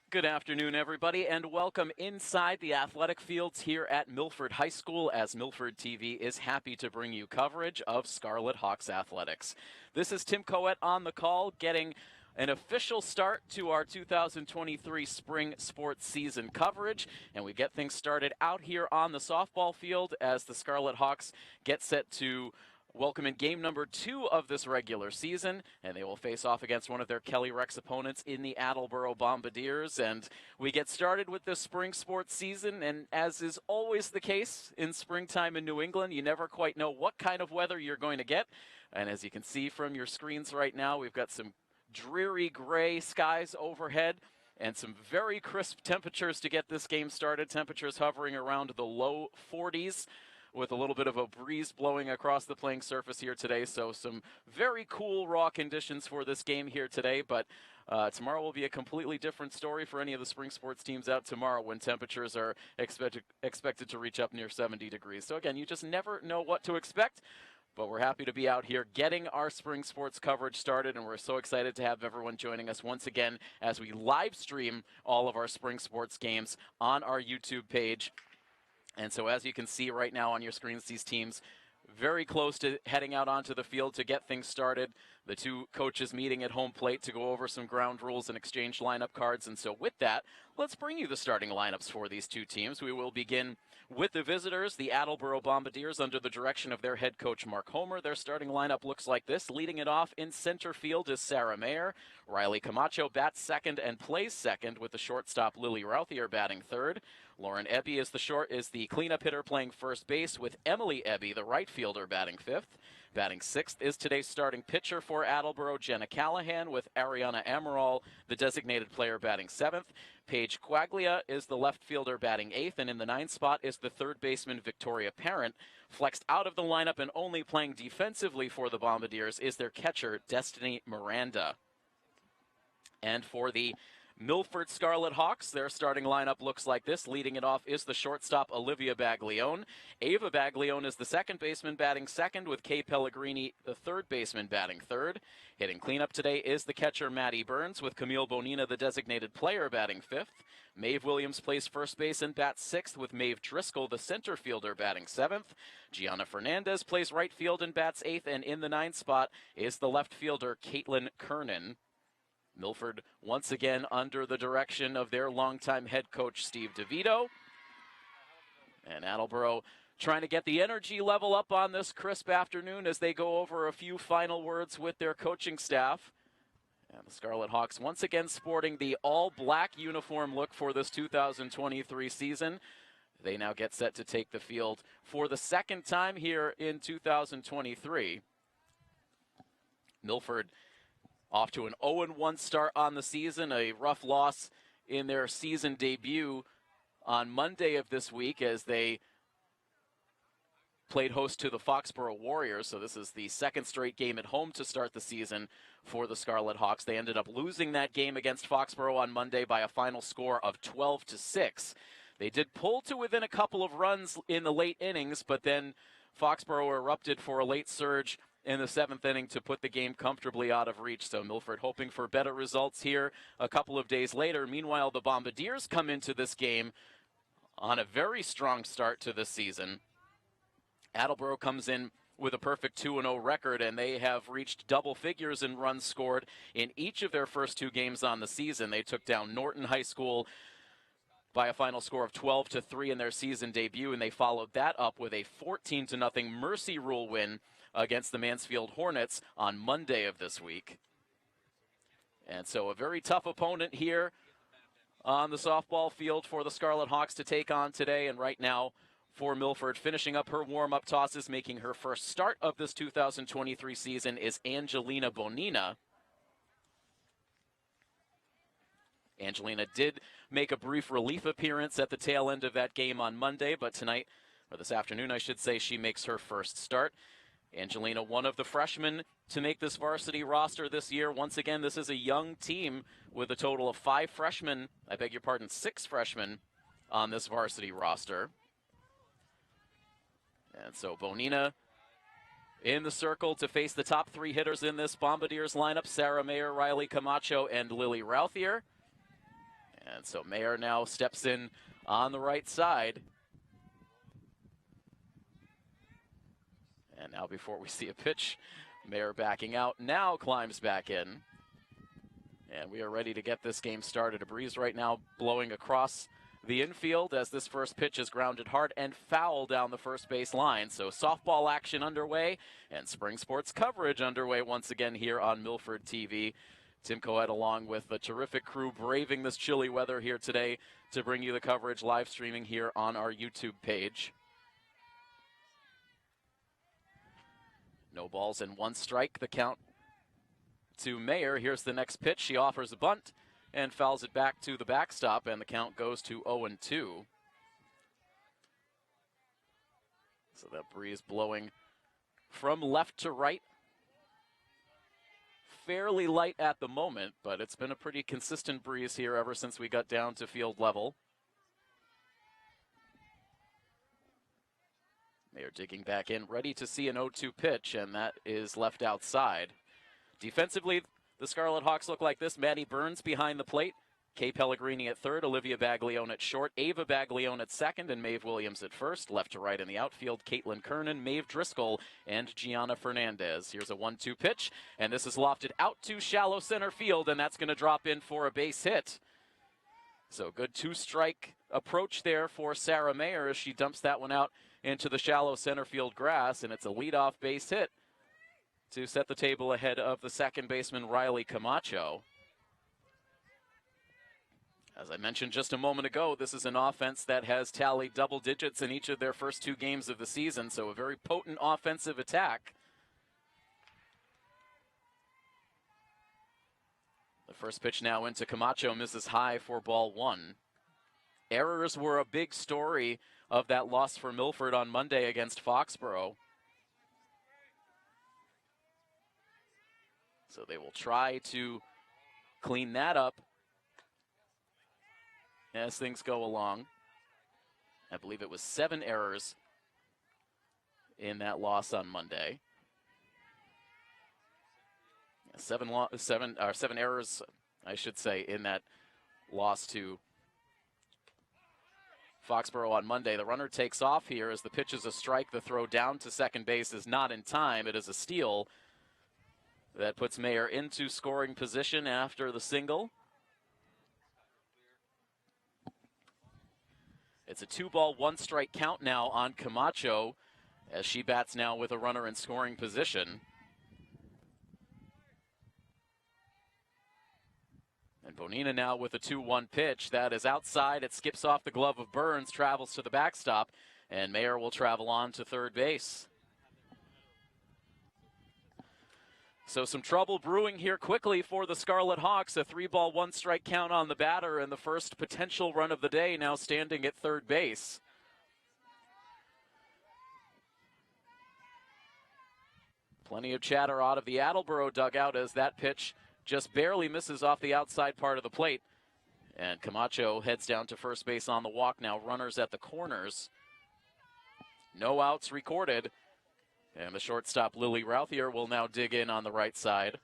Good afternoon, everybody, and welcome inside the athletic fields here at Milford High School, as Milford TV is happy to bring you coverage of Scarlet Hawks athletics. This is Tim Coet on the call, getting an official start to our 2023 spring sports season coverage, and we get things started out here on the softball field as the Scarlet Hawks get set to welcome in game number 2 of this regular season, and they will face off against one of their Kelly Rex opponents in the Attleboro Bombardiers. And we get started with this spring sports season, and as is always the case in springtime in New England, you never quite know what kind of weather you're going to get. And as you can see from your screens right now, we've got some dreary gray skies overhead and some very crisp temperatures to get this game started. Temperatures hovering around the low 40s. With a little bit of a breeze blowing across the playing surface here today. So some very cool raw conditions for this game here today. But tomorrow will be a completely different story for any of the spring sports teams out tomorrow when temperatures are expected to reach up near 70 degrees. So again, you just never know what to expect. But we're happy to be out here getting our spring sports coverage started, and we're so excited to have everyone joining us once again as we live stream all of our spring sports games on our YouTube page. And so as you can see right now on your screens, these teams very close to heading out onto the field to get things started. The two coaches meeting at home plate to go over some ground rules and exchange lineup cards. And so with that, let's bring you the starting lineups for these two teams. We will begin with the visitors, the Attleboro Bombardiers, under the direction of their head coach, Mark Homer. Their starting lineup looks like this. Leading it off in center field is Sarah Mayer. Riley Camacho bats second and plays second, with the shortstop Lily Routhier batting third. Lauren Ebby is the cleanup hitter playing first base, with Emily Ebby, the right fielder, batting fifth. Batting sixth is today's starting pitcher for Attleboro, Jenna Callahan, with Ariana Amaral, the designated player, batting seventh. Paige Quaglia is the left fielder batting eighth, and in the ninth spot is the third baseman Victoria Parent. Flexed out of the lineup and only playing defensively for the Bombardiers is their catcher, Destiny Miranda. And for the Milford Scarlet Hawks, their starting lineup looks like this. Leading it off is the shortstop, Olivia Baglione. Ava Baglione is the second baseman batting second, with Kay Pellegrini, the third baseman, batting third. Hitting cleanup today is the catcher, Maddie Burns, with Camille Bonina, the designated player, batting fifth. Maeve Williams plays first base and bats sixth, with Maeve Driscoll, the center fielder, batting seventh. Gianna Fernandez plays right field and bats eighth, and in the ninth spot is the left fielder, Caitlin Kernan. Milford once again under the direction of their longtime head coach, Steve DeVito. And Attleboro trying to get the energy level up on this crisp afternoon as they go over a few final words with their coaching staff. And the Scarlet Hawks once again sporting the all-black uniform look for this 2023 season. They now get set to take the field for the second time here in 2023. Milford off to an 0-1 start on the season, a rough loss in their season debut on Monday of this week as they played host to the Foxborough Warriors. So this is the second straight game at home to start the season for the Scarlet Hawks. They ended up losing that game against Foxborough on Monday by a final score of 12-6. They did pull to within a couple of runs in the late innings, but then Foxborough erupted for a late surge in the seventh inning to put the game comfortably out of reach. So Milford hoping for better results here a couple of days later. Meanwhile, the Bombardiers come into this game on a very strong start to this season. Attleboro comes in with a perfect 2-0 record, and they have reached double figures in runs scored in each of their first two games on the season. They took down Norton High School by a final score of 12-3 in their season debut, and they followed that up with a 14-0 Mercy Rule win against the Mansfield Hornets on Monday of this week. And so a very tough opponent here on the softball field for the Scarlet Hawks to take on today. And right now for Milford, finishing up her warm-up tosses, making her first start of this 2023 season, is Angelina Bonina. Angelina did make a brief relief appearance at the tail end of that game on Monday, but tonight, or this afternoon I should say, she makes her first start. Angelina, one of the freshmen to make this varsity roster this year. Once again, this is a young team with a total of 6 freshmen on this varsity roster. And so Bonina in the circle to face the top 3 hitters in this Bombardiers lineup: Sarah Mayer, Riley Camacho, and Lily Routhier. And so Mayer now steps in on the right side. And now before we see a pitch, Mayer backing out, now climbs back in. And we are ready to get this game started. A breeze right now blowing across the infield as this first pitch is grounded hard and foul down the first base line. So softball action underway and spring sports coverage underway once again here on Milford TV. Tim Coet along with the terrific crew braving this chilly weather here today to bring you the coverage live streaming here on our YouTube page. No balls and one strike, the count to Mayer. Here's the next pitch. She offers a bunt and fouls it back to the backstop, and the count goes to 0-2. So that breeze blowing from left to right. Fairly light at the moment, but it's been a pretty consistent breeze here ever since we got down to field level. Mayer digging back in, ready to see an 0-2 pitch, and that is left outside. Defensively, the Scarlet Hawks look like this. Maddie Burns behind the plate. Kay Pellegrini at third, Olivia Baglione at short, Ava Baglione at second, and Maeve Williams at first. Left to right in the outfield, Caitlin Kernan, Maeve Driscoll, and Gianna Fernandez. Here's a 1-2 pitch, and this is lofted out to shallow center field, and that's going to drop in for a base hit. So good two-strike approach there for Sarah Mayer as she dumps that one out into the shallow center field grass, and it's a leadoff base hit to set the table ahead of the second baseman, Riley Camacho. As I mentioned just a moment ago, this is an offense that has tallied double digits in each of their first two games of the season, so a very potent offensive attack. The first pitch now into Camacho, misses high for ball one. Errors were a big story of that loss for Milford on Monday against Foxborough. So they will try to clean that up as things go along. I believe it was 7 errors in that loss on Monday. 7 errors, I should say, in that loss to Foxborough on Monday. The runner takes off here as the pitch is a strike. The throw down to second base is not in time. It is a steal that puts Mayer into scoring position after the single. It's a 2-ball, 1-strike count now on Camacho as she bats now with a runner in scoring position. And Bonina now with a 2-1 pitch. That is outside. It skips off the glove of Burns, travels to the backstop, and Mayer will travel on to third base. So some trouble brewing here quickly for the Scarlet Hawks. A 3-ball, 1-strike count on the batter, and the first potential run of the day now standing at third base. Plenty of chatter out of the Attleboro dugout as that pitch just barely misses off the outside part of the plate. And Camacho heads down to first base on the walk now. Runners at the corners. No outs recorded. And the shortstop, Lily Routhier, will now dig in on the right side.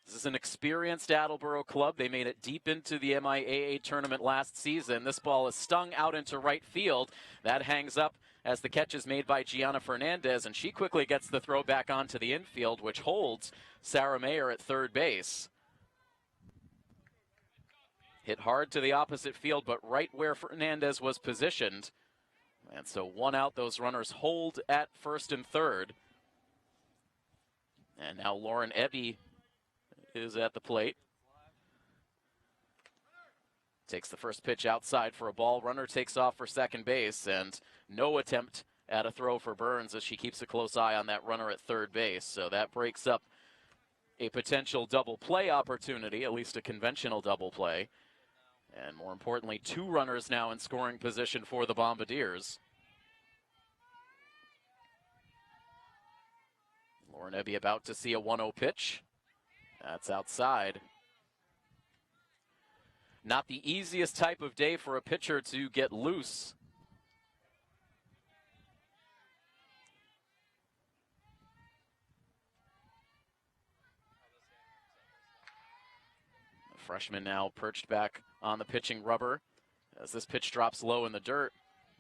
This is an experienced Attleboro club. They made it deep into the MIAA tournament last season. This ball is stung out into right field. That hangs up as the catch is made by Gianna Fernandez, and she quickly gets the throw back onto the infield, which holds Sarah Mayer at third base. Hit hard to the opposite field, but right where Fernandez was positioned. And so 1 out, those runners hold at first and third. And now Lauren Ebby is at the plate. Takes the first pitch outside for a ball. Runner takes off for second base, and no attempt at a throw for Burns as she keeps a close eye on that runner at third base. So that breaks up a potential double play opportunity, at least a conventional double play. And more importantly, 2 runners now in scoring position for the Bombardiers. Lauren Ebby about to see a 1-0 pitch. That's outside. Not the easiest type of day for a pitcher to get loose. freshman now perched back on the pitching rubber as this pitch drops low in the dirt.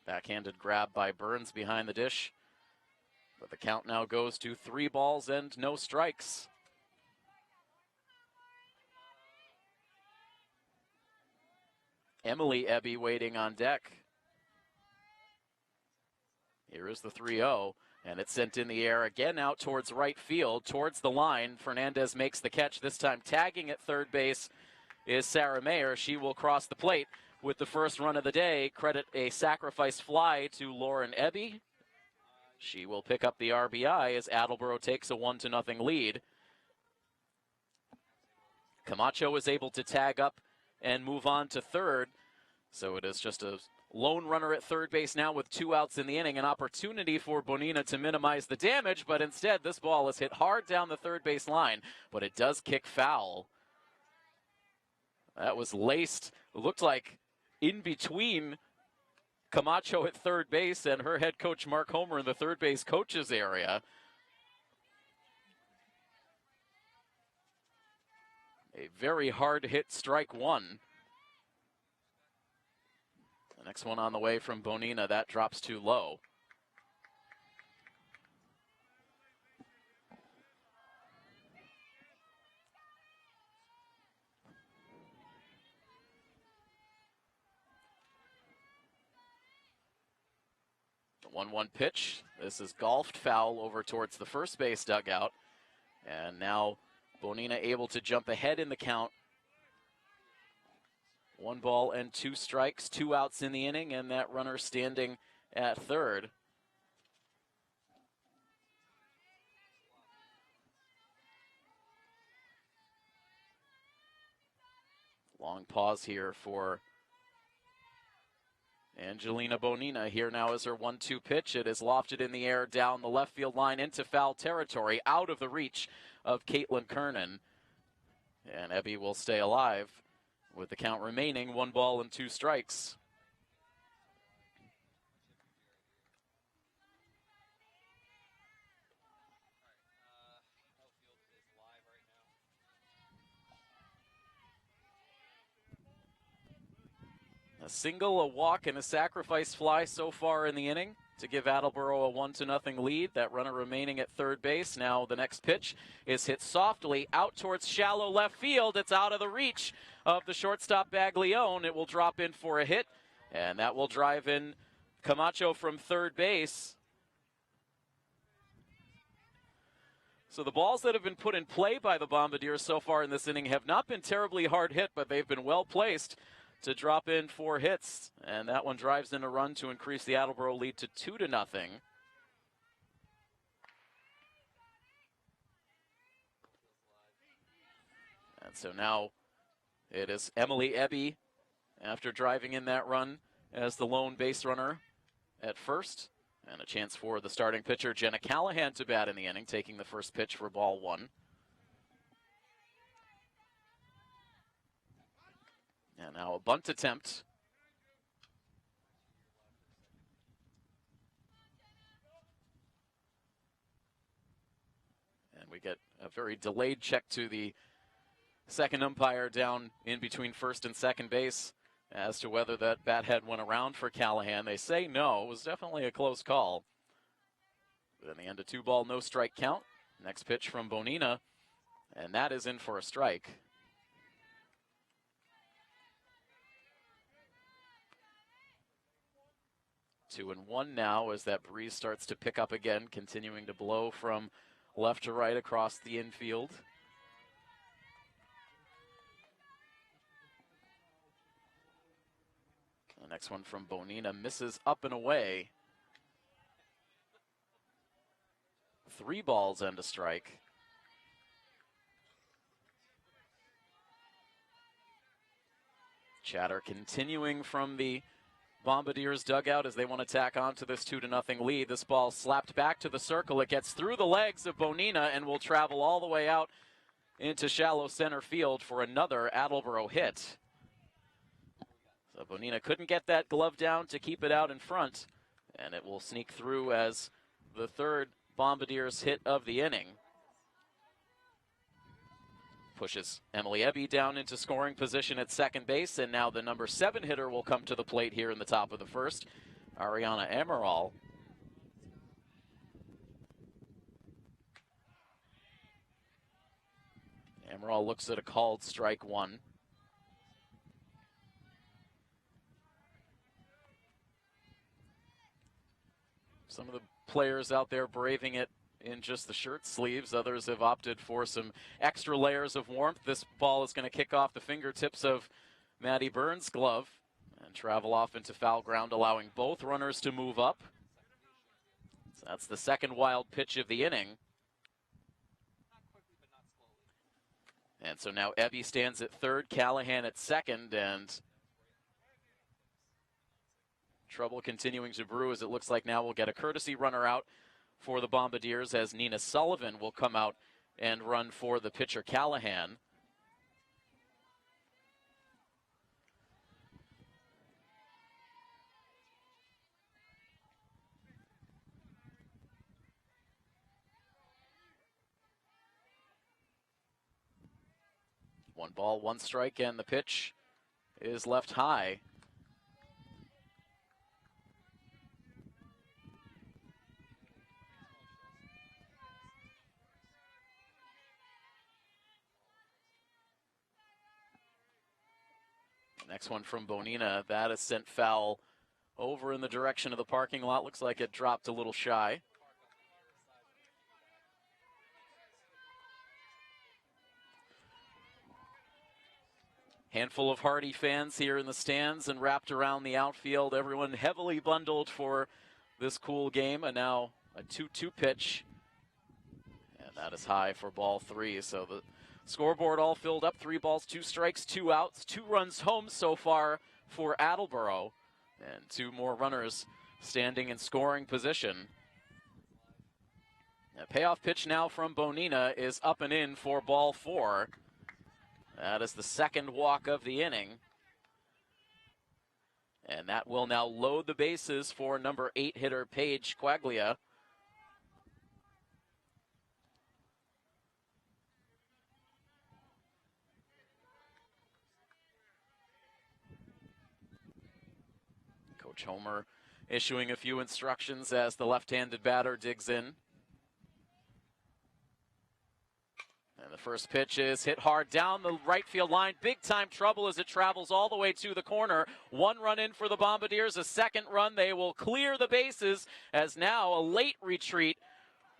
Backhanded grab by Burns behind the dish. But the count now goes to 3 balls and no strikes. Emily Ebby waiting on deck. Here is the 3-0, and it's sent in the air again out towards right field, towards the line. Fernandez makes the catch, this time tagging at third base is Sarah Mayer. She will cross the plate with the first run of the day. Credit a sacrifice fly to Lauren Ebby. She will pick up the RBI as Attleboro takes a 1-0 lead. Camacho is able to tag up and move on to third. So it is just a lone runner at third base now with 2 outs in the inning. An opportunity for Bonina to minimize the damage, but instead this ball is hit hard down the third base line, but it does kick foul. That was laced, looked like in between Camacho at third base and her head coach Mark Homer in the third base coaches area. A very hard hit strike one. The next one on the way from Bonina, that drops too low. The 1-1 pitch. This is golfed foul over towards the first base dugout. And now Bonina able to jump ahead in the count. 1 ball and 2 strikes, 2 outs in the inning, and that runner standing at third. Long pause here for Angelina Bonina. Here now is her 1-2 pitch. It is lofted in the air down the left field line into foul territory, out of the reach of Caitlin Kernan. And Ebby will stay alive with the count remaining, 1 ball and 2 strikes. A single, a walk, and a sacrifice fly so far in the inning to give Attleboro a 1-0 lead. That runner remaining at third base. Now the next pitch is hit softly out towards shallow left field. It's out of the reach of the shortstop Baglione. It will drop in for a hit, and that will drive in Camacho from third base. So the balls that have been put in play by the Bombardiers so far in this inning have not been terribly hard hit, but they've been well placed to drop in 4 hits. And that one drives in a run to increase the Attleboro lead to 2-0. And so now it is Emily Ebby, after driving in that run, as the lone base runner at first. And a chance for the starting pitcher, Jenna Callahan, to bat in the inning, taking the first pitch for ball 1. And now a bunt attempt. And we get a very delayed check to the second umpire down in between first and second base as to whether that bat head went around for Callahan. They say no. It was definitely a close call. But in the end, a 2 ball, no strike count. Next pitch from Bonina, and that is in for a strike. 2-1 now as that breeze starts to pick up again, continuing to blow from left to right across the infield. The next one from Bonina misses up and away. 3 balls and a strike. Chatter continuing from the Bombardiers dugout as they want to tack on to this 2-0 lead. This ball slapped back to the circle. It gets through the legs of Bonina and will travel all the way out into shallow center field for another Attleboro hit. So Bonina couldn't get that glove down to keep it out in front, and it will sneak through as the 3rd Bombardiers hit of the inning. pushes Emily Ebby down into scoring position at second base, and now the number 7 hitter will come to the plate here in the top of the first, Ariana Amaral. Amaral looks at a called strike one. Some of the players out there braving it in just the shirt sleeves. Others have opted for some extra layers of warmth. This ball is going to kick off the fingertips of Maddie Burns' glove and travel off into foul ground, allowing both runners to move up. So that's the second wild pitch of the inning. And so now Ebby stands at third, Callahan at second, and trouble continuing to brew as it looks like now we'll get a courtesy runner out for the Bombardiers as Nina Sullivan will come out and run for the pitcher Callahan. One ball, one strike, and the pitch is left high. Next one from Bonina. That is sent foul over in the direction of the parking lot. Looks like it dropped a little shy. Handful of Hardy fans here in the stands and wrapped around the outfield. Everyone heavily bundled for this cool game. And now a 2-2 pitch. And that is high for ball 3. So the scoreboard all filled up. 3 balls, 2 strikes, 2 outs. 2 runs home so far for Attleboro. And 2 more runners standing in scoring position. A payoff pitch now from Bonina is up and in for ball 4. That is the second walk of the inning. And that will now load the bases for number 8 hitter Paige Quaglia. Coach Homer issuing a few instructions as the left-handed batter digs in. And the first pitch is hit hard down the right field line. Big time trouble as it travels all the way to the corner. 1 run in for the Bombardiers, a second run. They will clear the bases as now a late retreat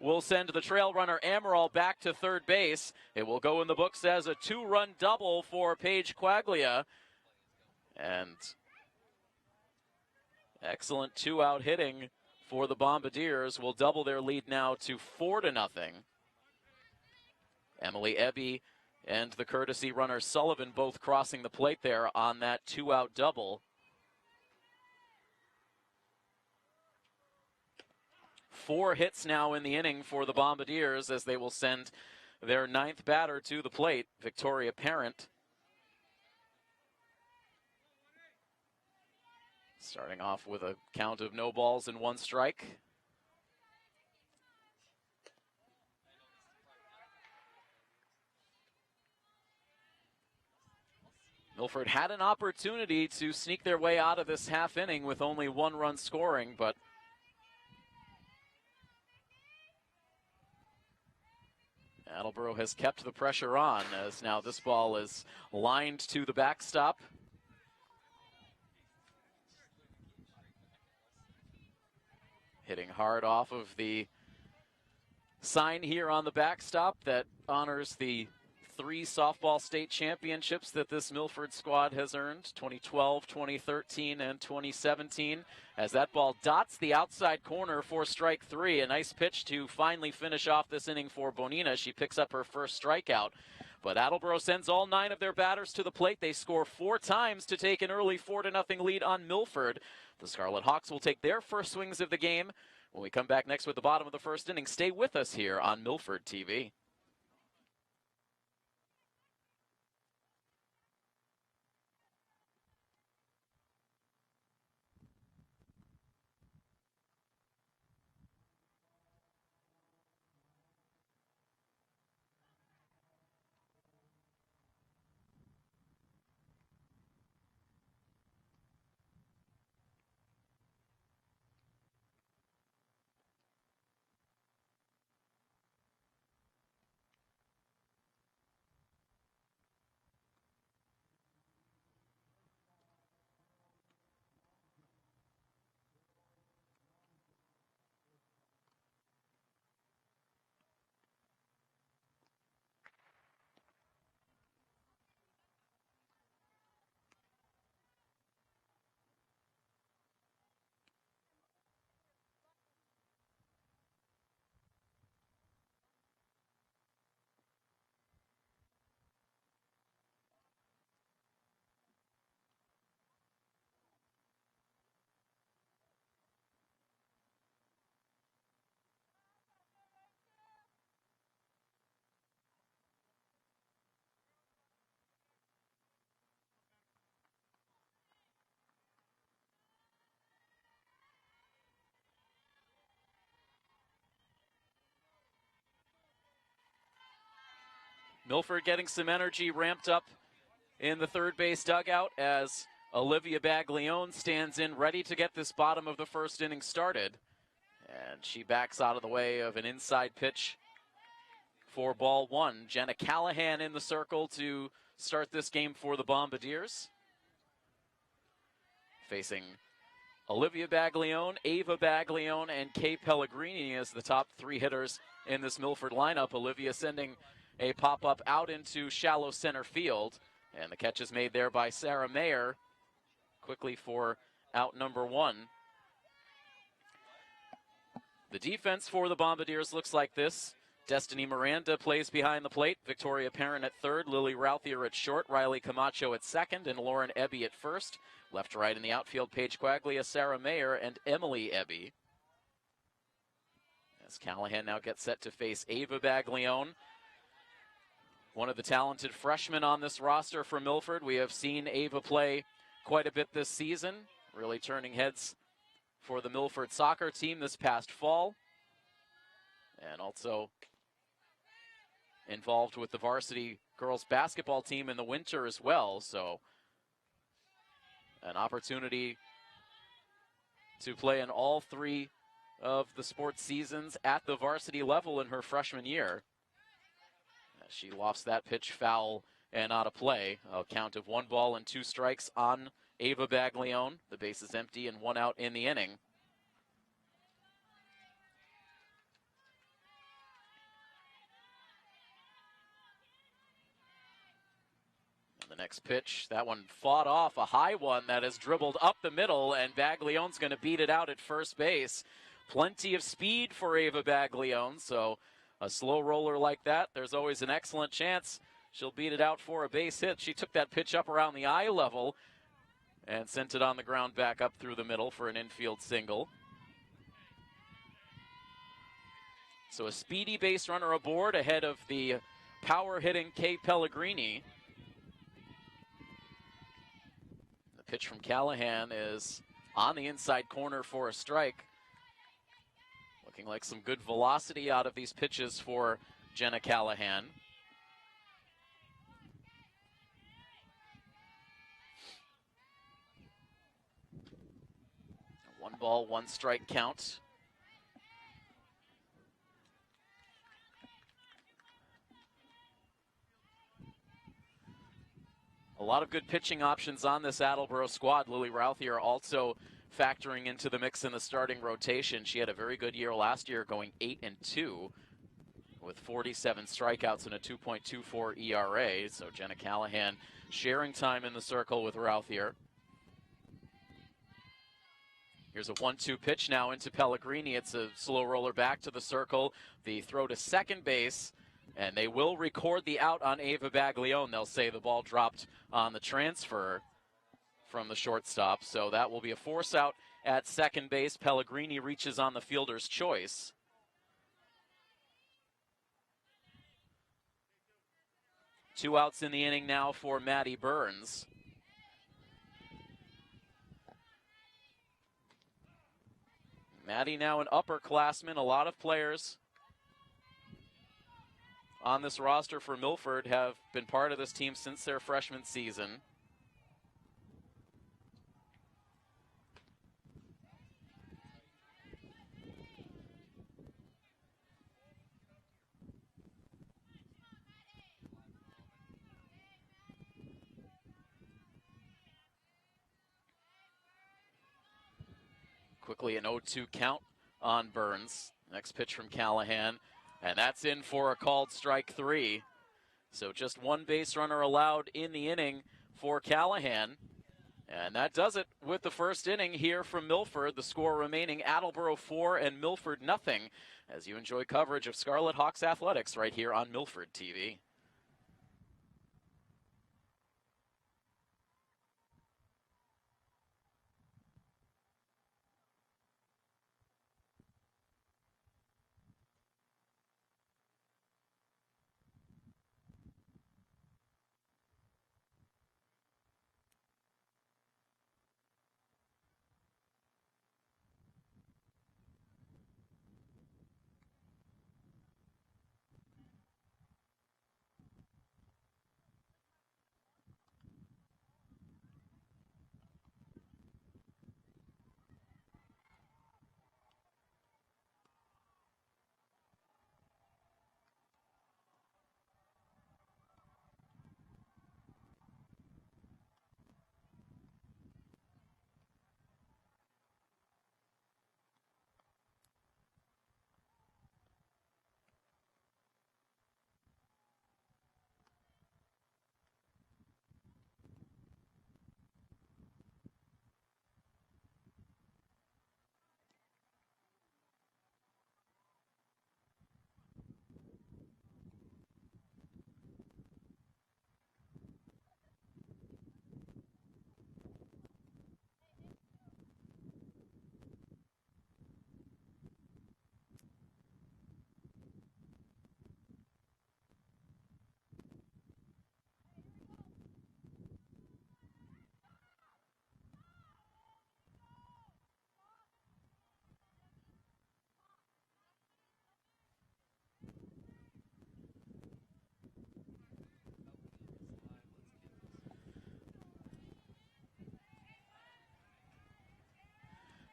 will send the trail runner Amaral back to third base. It will go in the books as a 2-run double for Paige Quaglia. And excellent 2-out hitting for the Bombardiers will double their lead now to 4-0. Emily Ebby and the courtesy runner Sullivan both crossing the plate there on that 2-out double. 4 hits now in the inning for the Bombardiers as they will send their 9th batter to the plate, Victoria Parent. Starting off with a count of no balls and 1 strike. Milford had an opportunity to sneak their way out of this half inning with only 1 run scoring, but Attleboro has kept the pressure on as now this ball is lined to the backstop. Hitting hard off of the sign here on the backstop that honors the 3 softball state championships that this Milford squad has earned, 2012, 2013, and 2017. As that ball dots the outside corner for strike 3. A nice pitch to finally finish off this inning for Bonina. She picks up her first strikeout. But Attleboro sends all 9 of their batters to the plate. They score 4 times to take an early 4-0 lead on Milford. The Scarlet Hawks will take their first swings of the game when we come back next with the bottom of the first inning. Stay with us here on Milford TV. Milford getting some energy ramped up in the third base dugout as Olivia Baglione stands in ready to get this bottom of the first inning started. And she backs out of the way of an inside pitch for ball one. Jenna Callahan in the circle to start this game for the Bombardiers. Facing Olivia Baglione, Ava Baglione, and Kay Pellegrini as the top three hitters in this Milford lineup. Olivia sending a pop-up out into shallow center field. And the catch is made there by Sarah Mayer quickly for out number one. The defense for the Bombardiers looks like this. Destiny Miranda plays behind the plate. Victoria Parent at third. Lily Routhier at short. Riley Camacho at second. And Lauren Ebby at first. Left to right in the outfield, Paige Quaglia, Sarah Mayer, and Emily Ebby. As Callahan now gets set to face Ava Baglione, one of the talented freshmen on this roster for Milford. We have seen Ava play quite a bit this season, really turning heads for the Milford soccer team this past fall, and also involved with the varsity girls basketball team in the winter as well. So an opportunity to play in all three of the sports seasons at the varsity level in her freshman year. She lofts that pitch foul and out of play. A count of 1 ball and 2 strikes on Ava Baglione. The base is empty and 1 out in the inning. The next pitch, that one fought off, a high one that is dribbled up the middle, and Baglione's going to beat it out at first base. Plenty of speed for Ava Baglione, so a slow roller like that, there's always an excellent chance she'll beat it out for a base hit. She took that pitch up around the eye level and sent it on the ground back up through the middle for an infield single. So a speedy base runner aboard ahead of the power-hitting Kay Pellegrini. Pitch from Callahan is on the inside corner for a strike. Looking like some good velocity out of these pitches for Jenna Callahan. A 1 ball, 1 strike count. A lot of good pitching options on this Attleboro squad. Lily Routhier also factoring into the mix in the starting rotation. She had a very good year last year, going 8-2 with 47 strikeouts and a 2.24 ERA. So Jenna Callahan sharing time in the circle with Routhier. Here's a 1-2 pitch now into Pellegrini. It's a slow roller back to the circle. The throw to second base. And they will record the out on Ava Baglione. They'll say the ball dropped on the transfer from the shortstop. So that will be a force out at second base. Pellegrini reaches on the fielder's choice. Two outs in the inning now for Maddie Burns. Maddie now an upperclassman. A lot of players on this roster for Milford have been part of this team since their freshman season. Quickly an 0-2 count on Burns. Next pitch from Callahan. And that's in for a called strike 3. So just 1 base runner allowed in the inning for Callahan. And that does it with the first inning here from Milford. The score remaining Attleboro 4 and Milford 0 as you enjoy coverage of Scarlet Hawks athletics right here on Milford TV.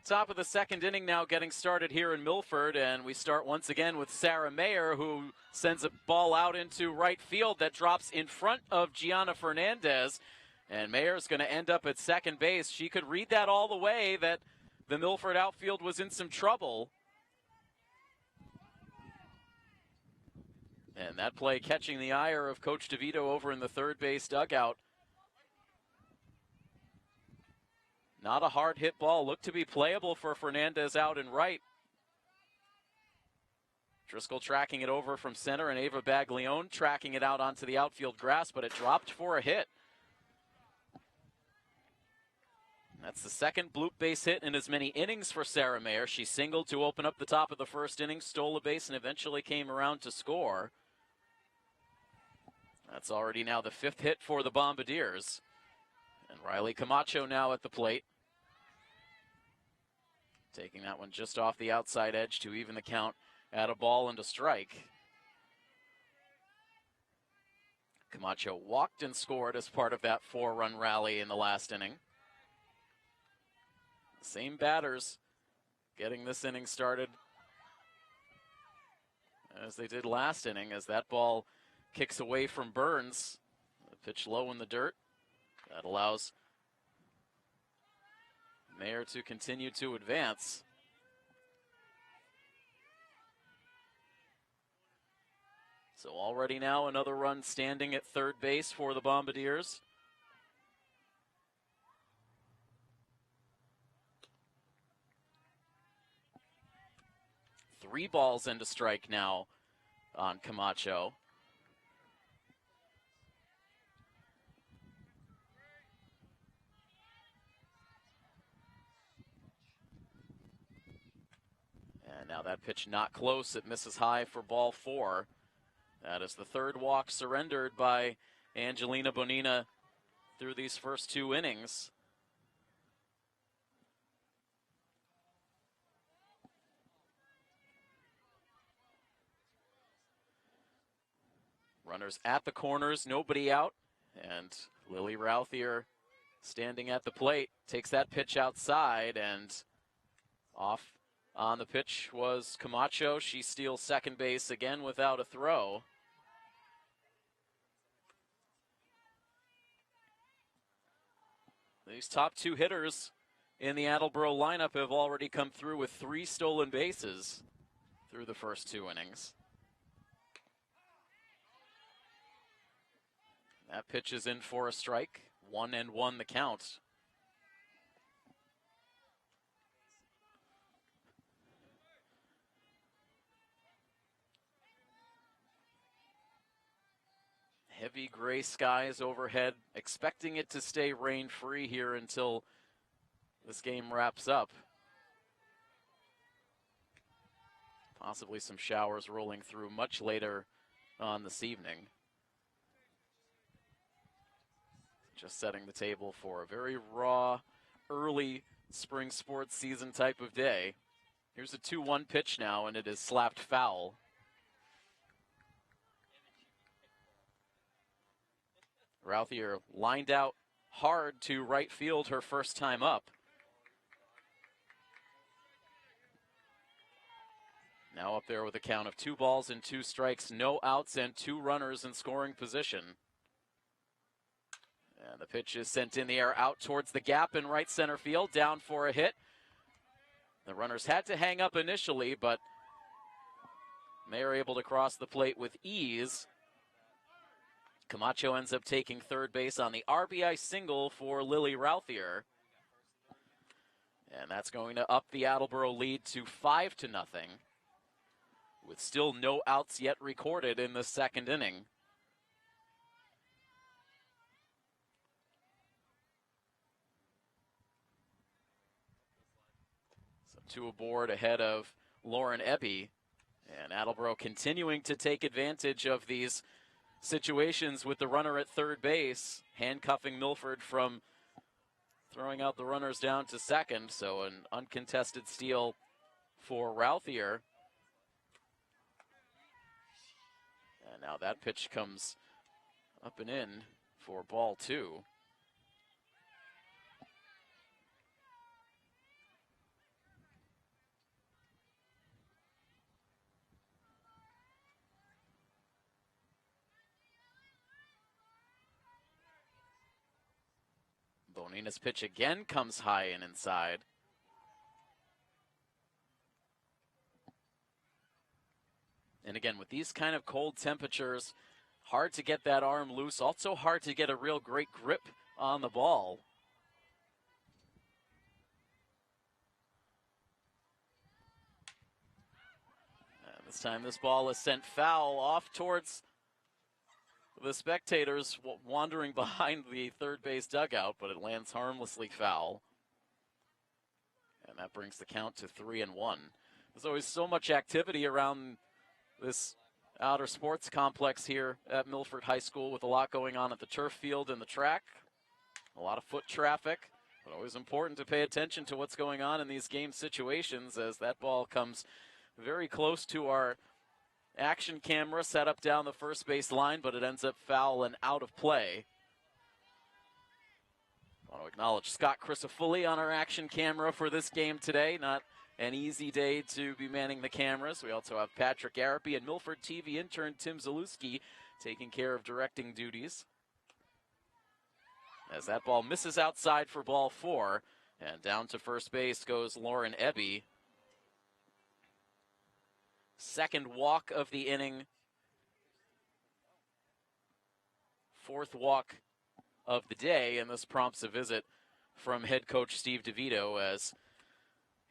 Top of the second inning now getting started here in Milford, and we start once again with Sarah Mayer, who sends a ball out into right field that drops in front of Gianna Fernandez, and Mayer's going to end up at second base. She could read that all the way, that the Milford outfield was in some trouble. And that play catching the ire of Coach DeVito over in the third base dugout. Not a hard hit ball. Looked to be playable for Fernandez out and right. Driscoll tracking it over from center, and Ava Baglione tracking it out onto the outfield grass, but it dropped for a hit. That's the second bloop base hit in as many innings for Sarah Mayer. She singled to open up the top of the first inning, stole a base, and eventually came around to score. That's already now the fifth hit for the Bombardiers. And Riley Camacho now at the plate. Taking that one just off the outside edge to even the count at a ball and a strike. Camacho walked and scored as part of that 4-run rally in the last inning. Same batters getting this inning started as they did last inning, as that ball kicks away from Burns. The pitch low in the dirt. That allows Mayer to continue to advance. So already now another run standing at third base for the Bombardiers. Three balls and a strike now on Camacho. And now that pitch not close. It misses high for ball 4. That is the third walk surrendered by Angelina Bonina through these first 2 innings. Runners at the corners, nobody out, and Lily Routhier standing at the plate takes that pitch outside, and off on the pitch was Camacho. She steals second base again without a throw. These top 2 hitters in the Attleboro lineup have already come through with 3 stolen bases through the first 2 innings. That pitch is in for a strike. 1-1 the count. Heavy gray skies overhead, expecting it to stay rain-free here until this game wraps up. Possibly some showers rolling through much later on this evening. Just setting the table for a very raw, early spring sports season type of day. Here's a 2-1 pitch now, and it is slapped foul. Routhier lined out hard to right field her first time up. Now up there with a count of 2 balls and 2 strikes, no outs, and 2 runners in scoring position. And the pitch is sent in the air out towards the gap in right center field, down for a hit. The runners had to hang up initially, but they are able to cross the plate with ease. Camacho ends up taking third base on the RBI single for Lily Routhier. And that's going to up the Attleboro lead to 5-0, with still no outs yet recorded in the second inning. So 2 aboard ahead of Lauren Ebby. And Attleboro continuing to take advantage of these situations with the runner at third base, handcuffing Milford from throwing out the runners down to second. So an uncontested steal for Routhier. And now that pitch comes up and in for ball 2. Bonina's pitch again comes high and inside. And again, with these kind of cold temperatures, hard to get that arm loose. Also hard to get a real great grip on the ball. And this time this ball is sent foul off towards the spectators wandering behind the third base dugout, but it lands harmlessly foul. And that brings the count to 3-1. There's always so much activity around this outer sports complex here at Milford High School, with a lot going on at the turf field and the track. A lot of foot traffic, but always important to pay attention to what's going on in these game situations, as that ball comes very close to our action camera set up down the first base line, but it ends up foul and out of play. I want to acknowledge Scott Crisafulli on our action camera for this game today. Not an easy day to be manning the cameras. We also have Patrick Arapi and Milford TV intern Tim Zalewski taking care of directing duties. As that ball misses outside for ball 4, and down to first base goes Lauren Ebby. Second walk of the inning. Fourth walk of the day, and this prompts a visit from head coach Steve DeVito, as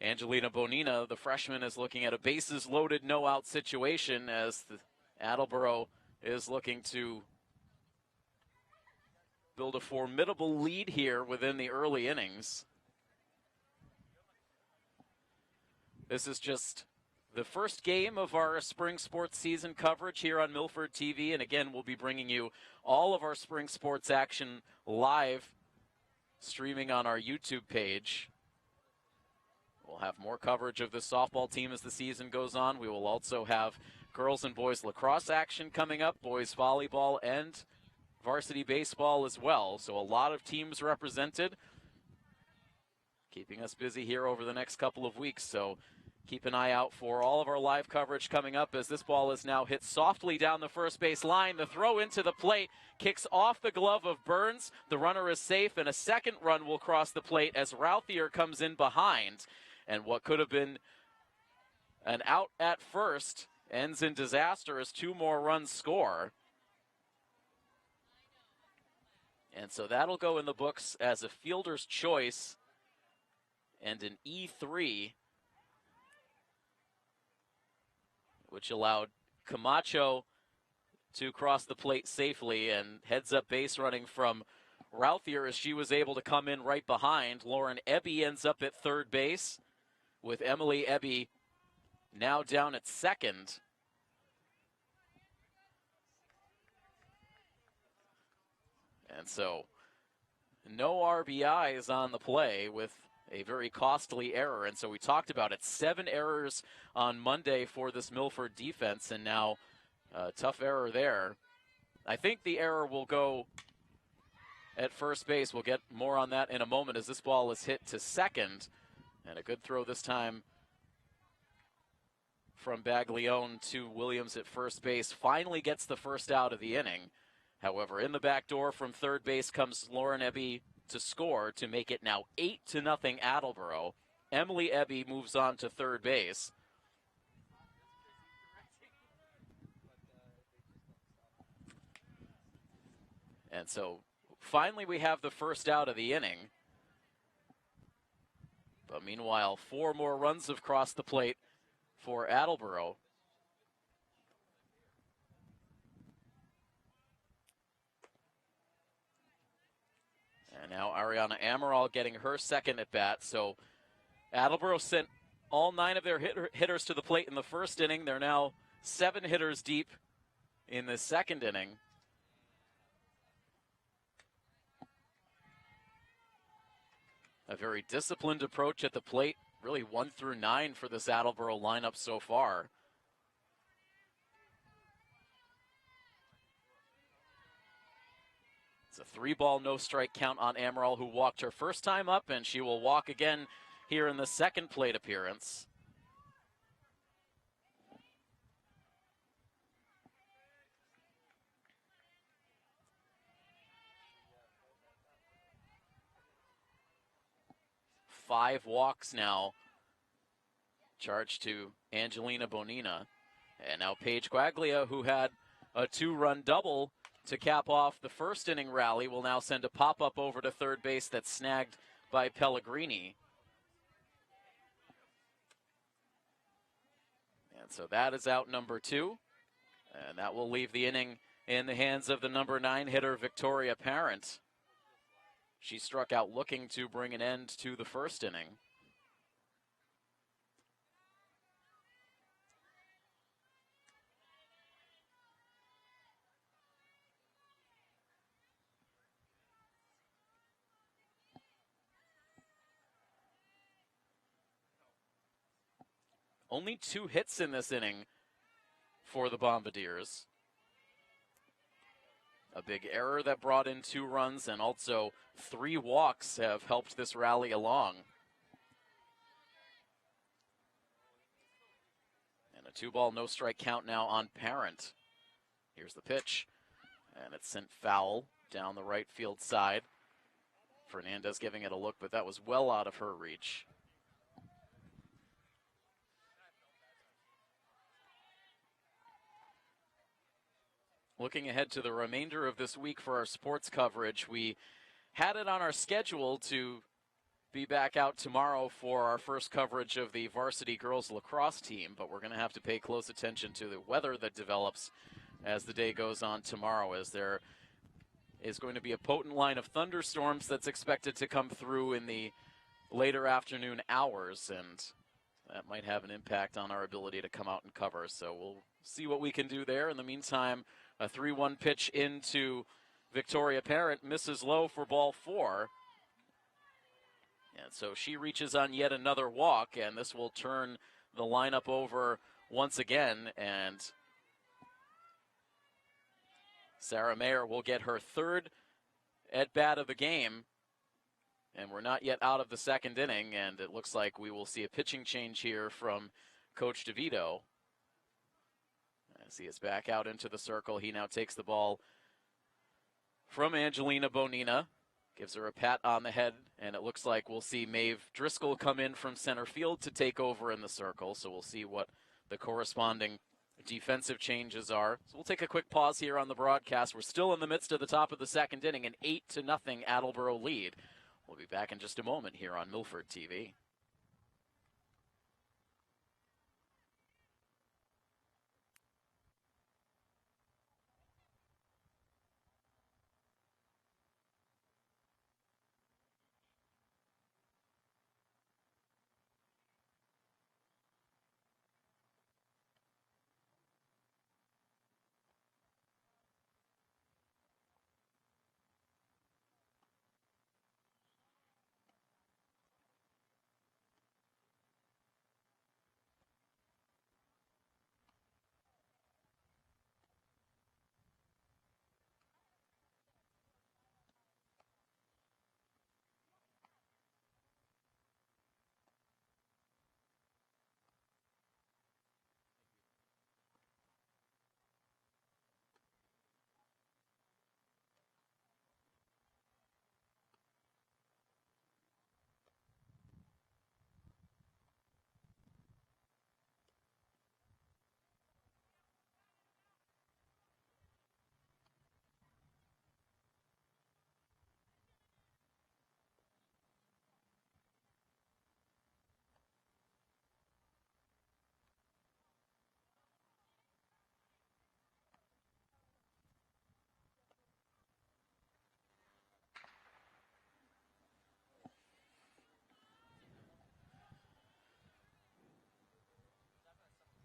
Angelina Bonina, the freshman, is looking at a bases-loaded, no-out situation, as the Attleboro is looking to build a formidable lead here within the early innings. This is just the first game of our spring sports season coverage here on Milford TV, and again, we'll be bringing you all of our spring sports action live, streaming on our YouTube page. We'll have more coverage of the softball team as the season goes on. We will also have girls and boys lacrosse action coming up, boys volleyball, and varsity baseball as well. So a lot of teams represented, keeping us busy here over the next couple of weeks. So keep an eye out for all of our live coverage coming up, as this ball is now hit softly down the first base line. The throw into the plate kicks off the glove of Burns. The runner is safe, and a second run will cross the plate as Routhier comes in behind. And what could have been an out at first ends in disaster as 2 more runs score. And so that'll go in the books as a fielder's choice and an E3, which allowed Camacho to cross the plate safely, and heads-up base running from Routhier as she was able to come in right behind. Lauren Ebby ends up at third base, with Emily Ebby now down at second. And so no RBIs on the play, with a very costly error. And so we talked about it, 7 errors on Monday for this Milford defense, and now a tough error there. I think the error will go at first base. We'll get more on that in a moment, as this ball is hit to second. And a good throw this time from Baglione to Williams at first base. Finally gets the first out of the inning. However, in the back door from third base comes Lauren Ebby to score to make it now 8-0 Attleboro. Emily Ebby moves on to third base. And so finally we have the first out of the inning. But meanwhile, 4 more runs have crossed the plate for Attleboro. And now Ariana Amaral getting her second at bat. So Attleboro sent all 9 of their hitters to the plate in the first inning. They're now 7 hitters deep in the second inning. A very disciplined approach at the plate, really 1 through 9 for this Attleboro lineup so far. It's a 3-ball, no-strike count on Amaral, who walked her first time up, and she will walk again here in the second plate appearance. 5 walks now charged to Angelina Bonina. And now Paige Quaglia, who had a 2-run double to cap off the first inning rally, will now send a pop-up over to third base that's snagged by Pellegrini. And so that is out number 2. And that will leave the inning in the hands of the number 9 hitter, Victoria Parent. She struck out looking to bring an end to the first inning. Only 2 hits in this inning for the Bombardiers. A big error that brought in 2 runs, and also 3 walks have helped this rally along. And a 2-ball, no-strike count now on Parent. Here's the pitch, and it's sent foul down the right field side. Fernandez giving it a look, but that was well out of her reach. Looking ahead to the remainder of this week for our sports coverage, we had it on our schedule to be back out tomorrow for our first coverage of the varsity girls lacrosse team, but we're going to have to pay close attention to the weather that develops as the day goes on tomorrow, as there is going to be a potent line of thunderstorms that's expected to come through in the later afternoon hours, and that might have an impact on our ability to come out and cover. So we'll see what we can do there. In the meantime, a 3-1 pitch into Victoria Parent misses low for ball 4. And so she reaches on yet another walk, and this will turn the lineup over once again. And Sarah Mayer will get her 3rd at-bat of the game. And we're not yet out of the second inning, and it looks like we will see a pitching change here from Coach DeVito. As he is back out into the circle, he now takes the ball from Angelina Bonina, gives her a pat on the head, and it looks like we'll see Maeve Driscoll come in from center field to take over in the circle. So we'll see what the corresponding defensive changes are. So we'll take a quick pause here on the broadcast. We're still in the midst of the top of the second inning, an 8-0 Attleboro lead. We'll be back in just a moment here on Milford TV.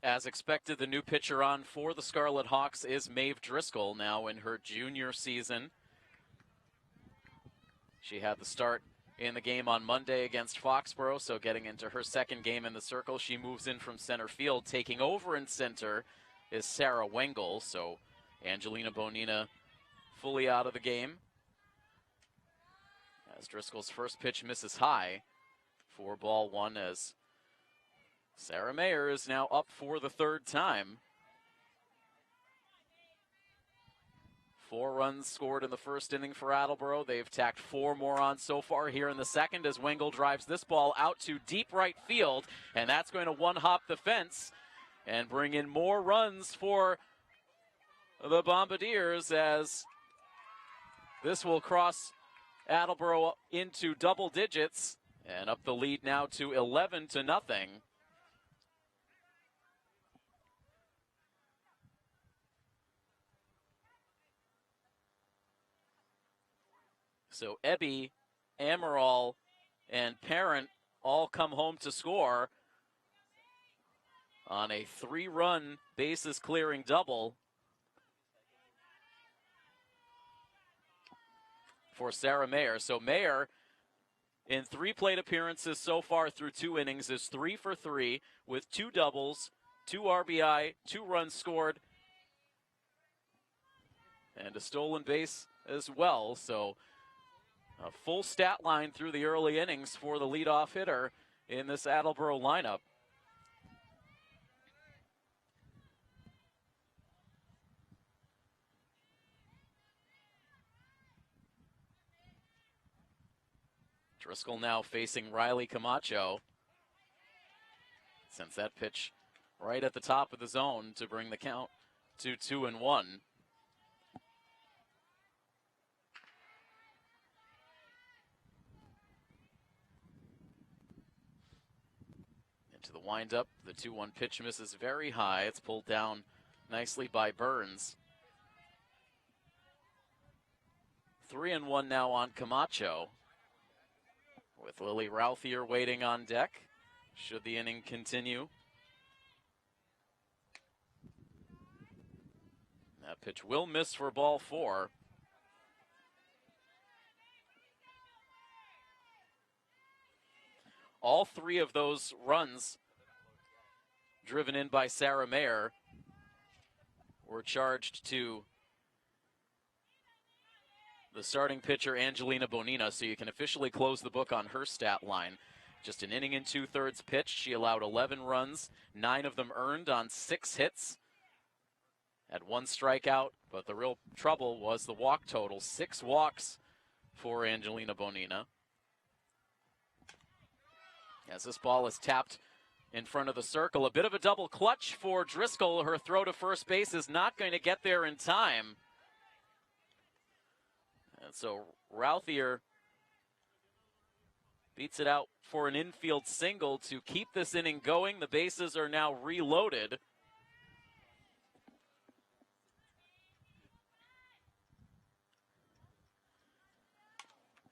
As expected, the new pitcher on for the Scarlet Hawks is Maeve Driscoll, now in her junior season. She had the start in the game on Monday against Foxborough, so getting into her second game in the circle, she moves in from center field. Taking over in center is Sarah Wengel, so Angelina Bonina fully out of the game. As Driscoll's first pitch misses high for ball 1, as Sarah Mayer is now up for the 3rd time 4 runs scored in the first inning for Attleboro. They've tacked 4 more on so far here in the second as Wengel drives this ball out to deep right field, and that's going to one-hop the fence and bring in more runs for the Bombardiers, as this will cross Attleboro into double digits and up the lead now to 11-0. So Ebby, Amaral, and Parent all come home to score on a 3-run bases clearing double for Sarah Mayer. So Mayer, in 3 plate appearances so far through 2 innings, is 3 for 3 with 2 doubles, 2 RBI, 2 runs scored, and a stolen base as well. So a full stat line through the early innings for the leadoff hitter in this Attleboro lineup. Driscoll now facing Riley Camacho. Sends that pitch right at the top of the zone to bring the count to 2-1. Into the windup, the 2-1 pitch misses very high. It's pulled down nicely by Burns. 3-1 now on Camacho, with Lily Routhier waiting on deck should the inning continue. That pitch will miss for ball 4. All 3 of those runs driven in by Sarah Mayer were charged to the starting pitcher, Angelina Bonina, so you can officially close the book on her stat line. Just an inning and 2/3 pitched. She allowed 11 runs, 9 of them earned on 6 hits. Had 1 strikeout, but the real trouble was the walk total. 6 walks for Angelina Bonina. As this ball is tapped in front of the circle, a bit of a double clutch for Driscoll. Her throw to first base is not going to get there in time. And so Routhier beats it out for an infield single to keep this inning going. The bases are now reloaded.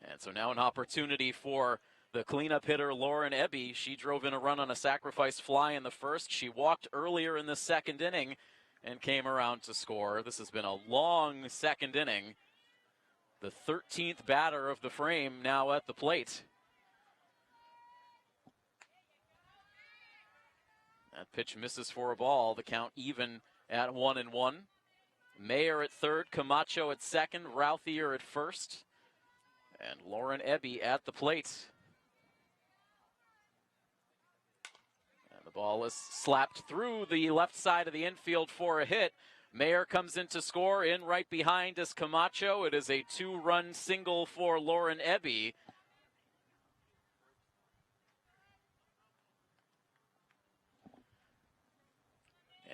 And so now an opportunity for the cleanup hitter, Lauren Ebby. She drove in a run on a sacrifice fly in the first. She walked earlier in the second inning and came around to score. This has been a long second inning. The 13th batter of the frame now at the plate. That pitch misses for a ball. The count even at 1-1. Mayer at third, Camacho at second, Routhier at first, and Lauren Ebby at the plate. And the ball is slapped through the left side of the infield for a hit. Mayer comes in to score. In right behind is Camacho. It is a 2-run single for Lauren Ebby.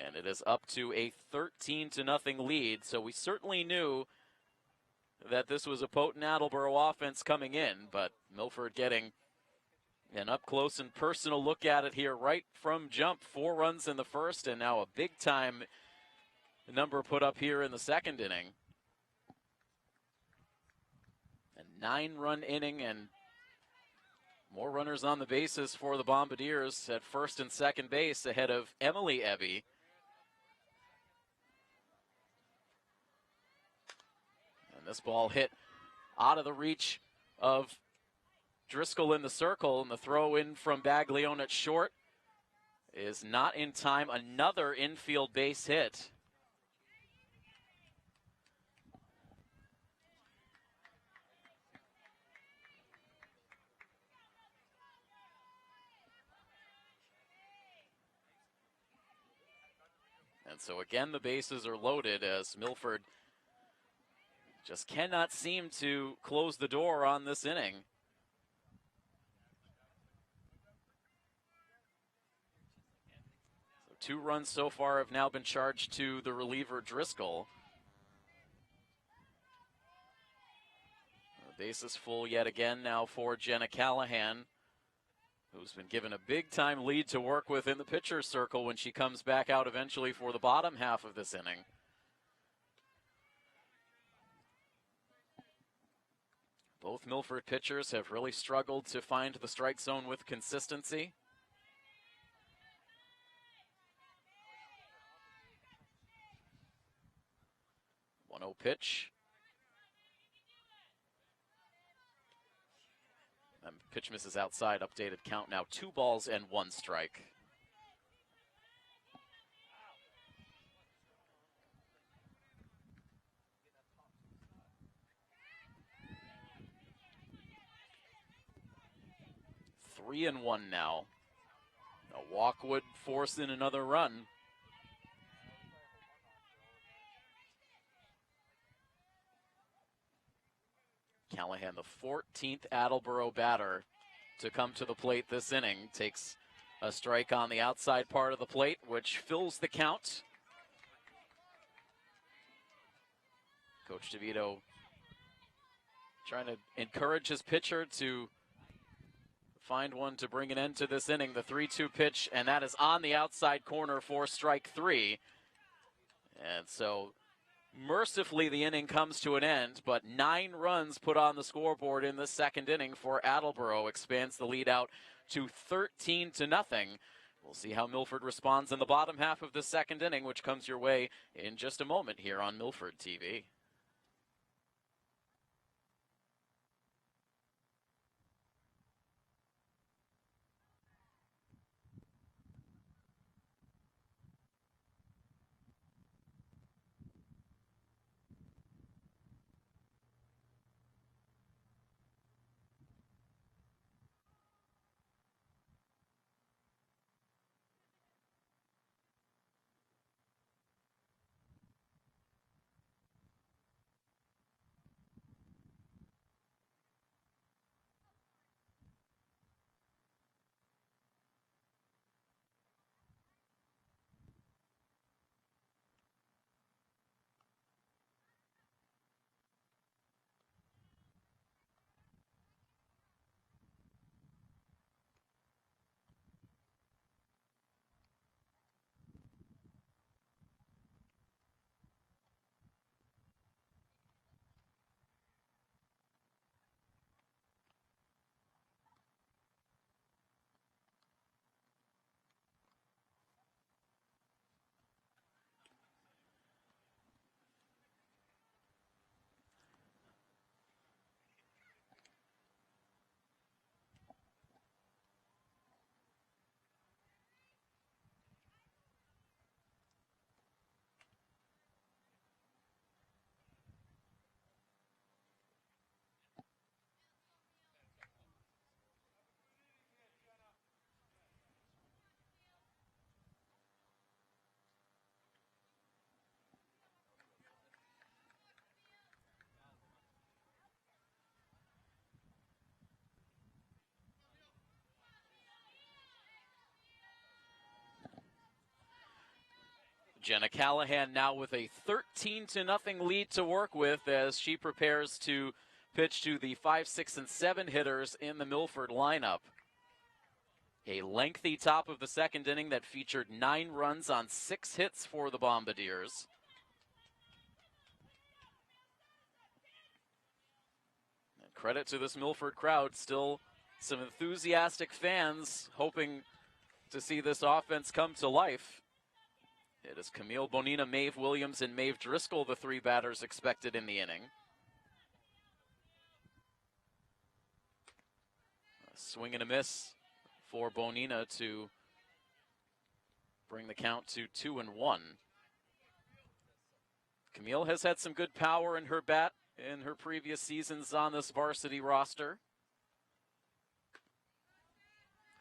And it is up to a 13-0 lead. So we certainly knew that this was a potent Attleboro offense coming in, but Milford getting an up-close and personal look at it here right from jump. 4 runs in the first, and now a big-time number put up here in the second inning. A 9-run inning and more runners on the bases for the Bombardiers at first and second base ahead of Emily Ebby. And this ball hit out of the reach of Driscoll in the circle, and the throw in from Baglione at short is not in time. Another infield base hit. And so again, the bases are loaded as Milford just cannot seem to close the door on this inning. So 2 runs so far have now been charged to the reliever Driscoll. The base is full yet again now for Jenna Callahan, who's been given a big-time lead to work with in the pitcher's circle when she comes back out eventually for the bottom half of this inning. Both Milford pitchers have really struggled to find the strike zone with consistency. One-0 pitch. And pitch misses outside. Updated count now 2 balls and 1 strike. Three and 1 now. A walk would force in another run. Callahan, the 14th Attleboro batter to come to the plate this inning, takes a strike on the outside part of the plate, which fills the count. Coach DeVito trying to encourage his pitcher to find one to bring an end to this inning. The 3-2 pitch, and that is on the outside corner for strike 3. And so mercifully the inning comes to an end, but 9 runs put on the scoreboard in the second inning for Attleboro, expands the lead out to 13-0. We'll see how Milford responds in the bottom half of the second inning, which comes your way in just a moment here on Milford TV. Jenna Callahan now with a 13-0 lead to work with as she prepares to pitch to the 5, 6, and 7 hitters in the Milford lineup. A lengthy top of the second inning that featured 9 runs on 6 hits for the Bombardiers. And credit to this Milford crowd, still some enthusiastic fans hoping to see this offense come to life. It is Camille Bonina, Maeve Williams, and Maeve Driscoll, the 3 batters expected in the inning. A swing and a miss for Bonina to bring the count to 2-1. Camille has had some good power in her bat in her previous seasons on this varsity roster.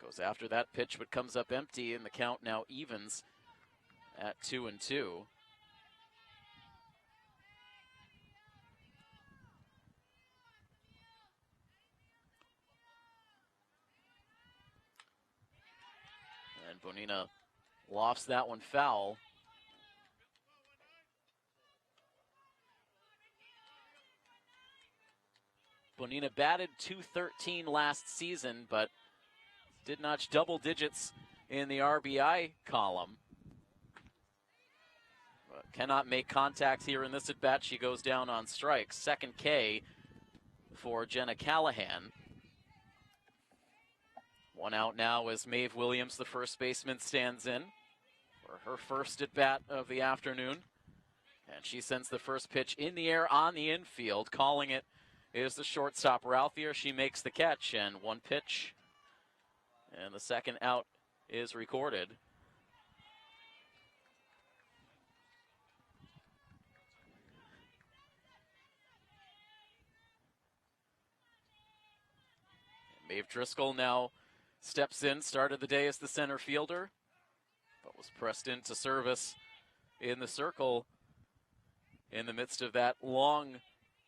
Goes after that pitch, but comes up empty, and the count now evens at 2-2. Bonina lofts that one foul. Bonina batted .213 last season, but did notch double digits in the RBI column. But cannot make contact here in this at-bat. She goes down on strikes. Second K for Jenna Callahan. One out now as Maeve Williams, the first baseman, stands in for her first at-bat of the afternoon. And she sends the first pitch in the air on the infield. Calling it is the shortstop, Routhier. She makes the catch, and one pitch. And the second out is recorded. Maeve Driscoll now steps in, started the day as the center fielder, but was pressed into service in the circle in the midst of that long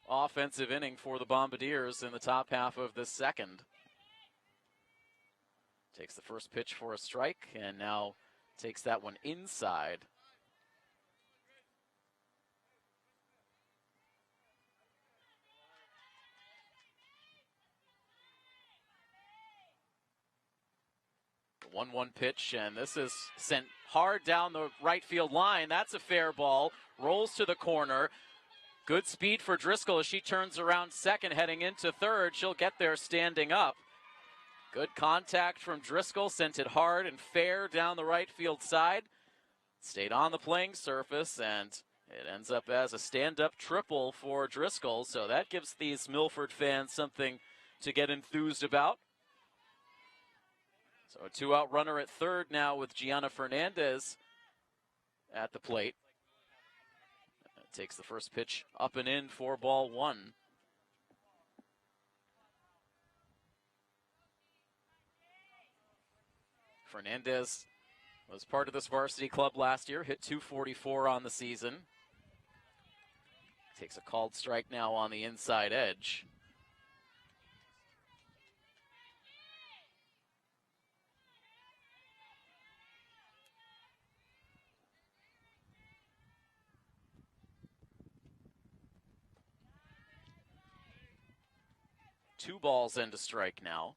offensive inning for the Bombardiers in the top half of the second. Takes the first pitch for a strike, and now takes that one inside. The 1-1 pitch, and this is sent hard down the right field line. That's a fair ball. Rolls to the corner. Good speed for Driscoll as she turns around second, heading into third. She'll get there standing up. Good contact from Driscoll, sent it hard and fair down the right field side. Stayed on the playing surface, and it ends up as a stand-up triple for Driscoll. So that gives these Milford fans something to get enthused about. So a two-out runner at third now with Gianna Fernandez at the plate. Takes the first pitch up and in for ball one. Fernandez was part of this varsity club last year, hit .244 on the season. Takes a called strike now on the inside edge. Two balls and a strike now.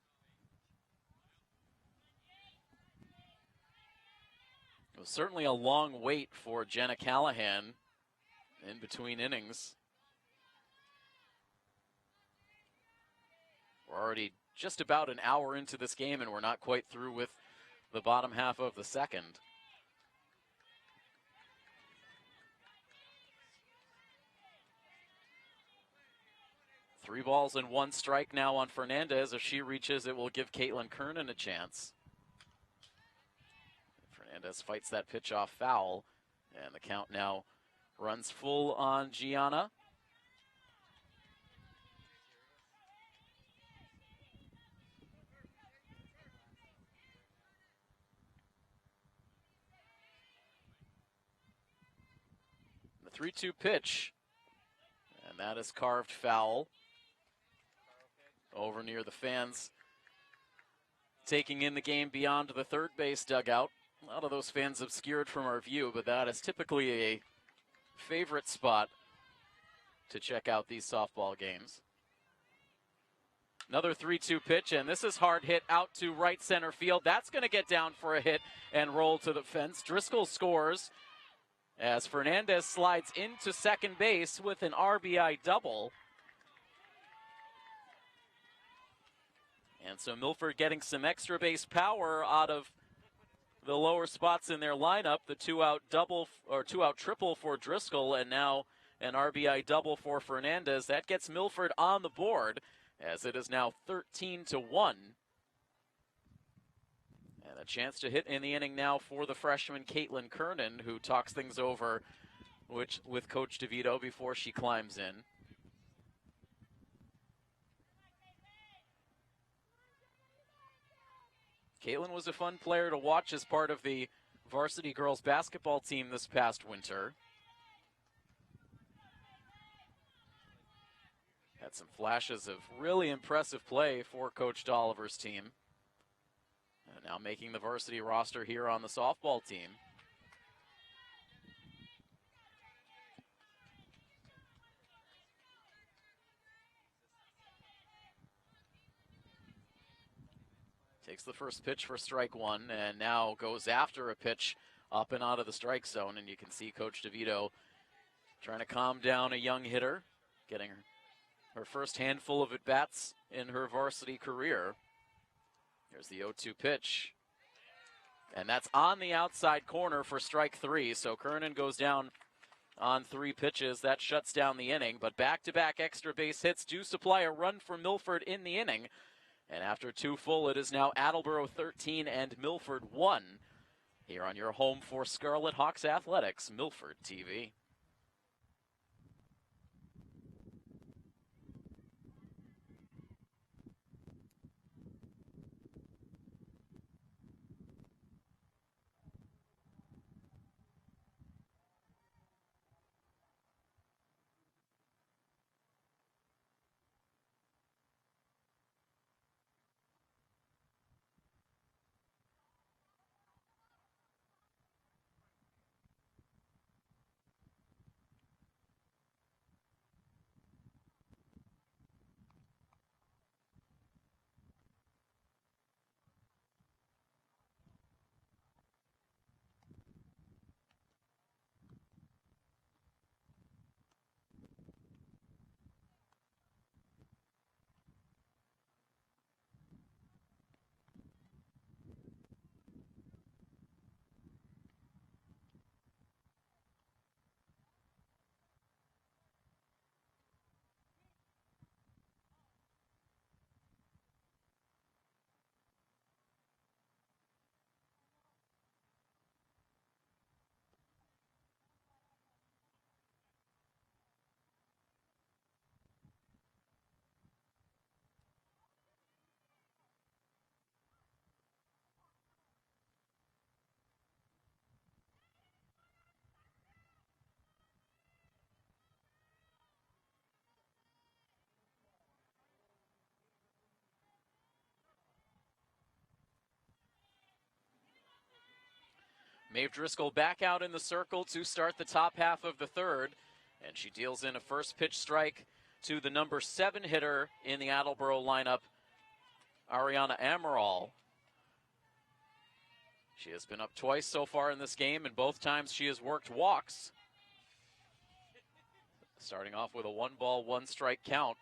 It was certainly a long wait for Jenna Callahan in between innings. We're already just about an hour into this game, and we're not quite through with the bottom half of the second. Three balls and one strike now on Fernandez. If she reaches, it will give Caitlin Kernan a chance. Fernandez fights that pitch off foul, and the count now runs full on Gianna. The 3-2 pitch, and that is carved foul over near the fans, taking in the game beyond the third base dugout. A lot of those fans obscured from our view, but that is typically a favorite spot to check out these softball games. Another 3-2 pitch, and this is hard hit out to right center field. That's going to get down for a hit and roll to the fence. Driscoll scores as Fernandez slides into second base with an RBI double. And so Milford getting some extra base power out of the lower spots in their lineup. The two-out triple for Driscoll, and now an RBI double for Fernandez. That gets Milford on the board, as it is now 13-1. And a chance to hit in the inning now for the freshman Caitlin Kernan, who talks things over with Coach DeVito before she climbs in. Caitlin was a fun player to watch as part of the varsity girls basketball team this past winter. Had some flashes of really impressive play for Coach Dolliver's team. And now making the varsity roster here on the softball team. Takes the first pitch for strike one, and now goes after a pitch up and out of the strike zone, and you can see Coach DeVito trying to calm down a young hitter, getting her first handful of at-bats in her varsity career. Here's the 0-2 pitch, and that's on the outside corner for strike three, so Kernan goes down on 3 pitches. That shuts down the inning, but back-to-back extra base hits do supply a run for Milford in the inning. And after 2 full, it is now Attleboro 13 and Milford 1. Here on your home for Scarlet Hawks Athletics, Milford TV. Maeve Driscoll back out in the circle to start the top half of the third, and she deals in a first pitch strike to the number 7 hitter in the Attleboro lineup, Ariana Amaral. She has been up twice so far in this game, and both times she has worked walks. Starting off with a 1-ball, 1-strike count.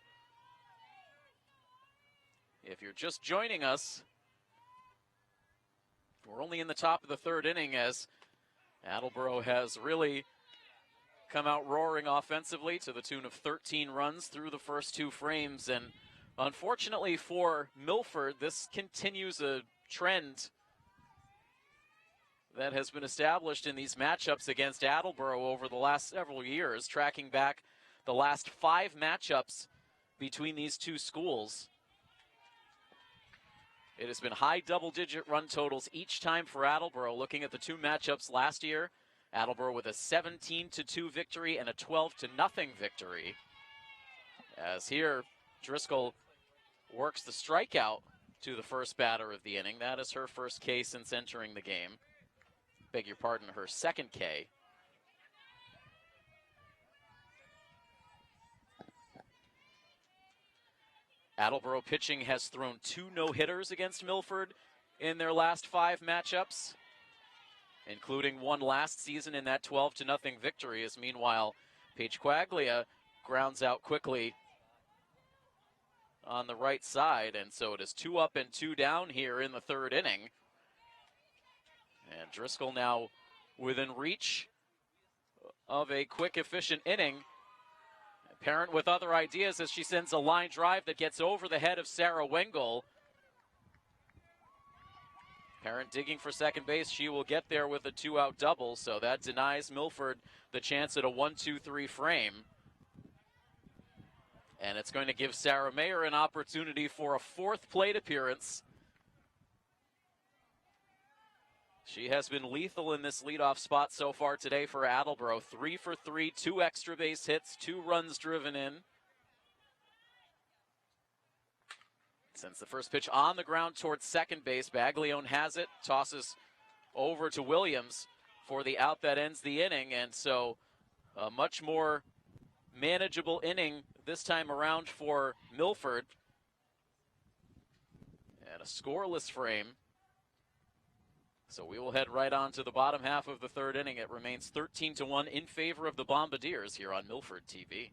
If you're just joining us, we're only in the top of the third inning as Attleboro has really come out roaring offensively to the tune of 13 runs through the first 2 frames. And unfortunately for Milford, this continues a trend that has been established in these matchups against Attleboro over the last several years, tracking back the last 5 matchups between these 2 schools. It has been high double-digit run totals each time for Attleboro. Looking at the 2 matchups last year, Attleboro with a 17-2 victory and a 12-0 victory. As here, Driscoll works the strikeout to the first batter of the inning. That is her first K since entering the game. Beg your pardon, her second K. Attleboro pitching has thrown 2 no-hitters against Milford in their last 5 matchups, including one last season in that 12-0 victory, as meanwhile Paige Quaglia grounds out quickly on the right side, and so it is 2 up and 2 down here in the third inning. And Driscoll now within reach of a quick, efficient inning. Parent with other ideas as she sends a line drive that gets over the head of Sarah Wengel. Parent digging for second base. She will get there with a 2-out double, so that denies Milford the chance at a 1-2-3 frame. And it's going to give Sarah Mayer an opportunity for a 4th plate appearance. She has been lethal in this leadoff spot so far today for Attleboro. 3 for 3, 2 extra base hits, 2 runs driven in. Sends the first pitch on the ground towards second base. Baglione has it, tosses over to Williams for the out that ends the inning, and so a much more manageable inning this time around for Milford. And a scoreless frame. So we will head right on to the bottom half of the third inning. It remains 13-1 in favor of the Bombardiers here on Milford TV.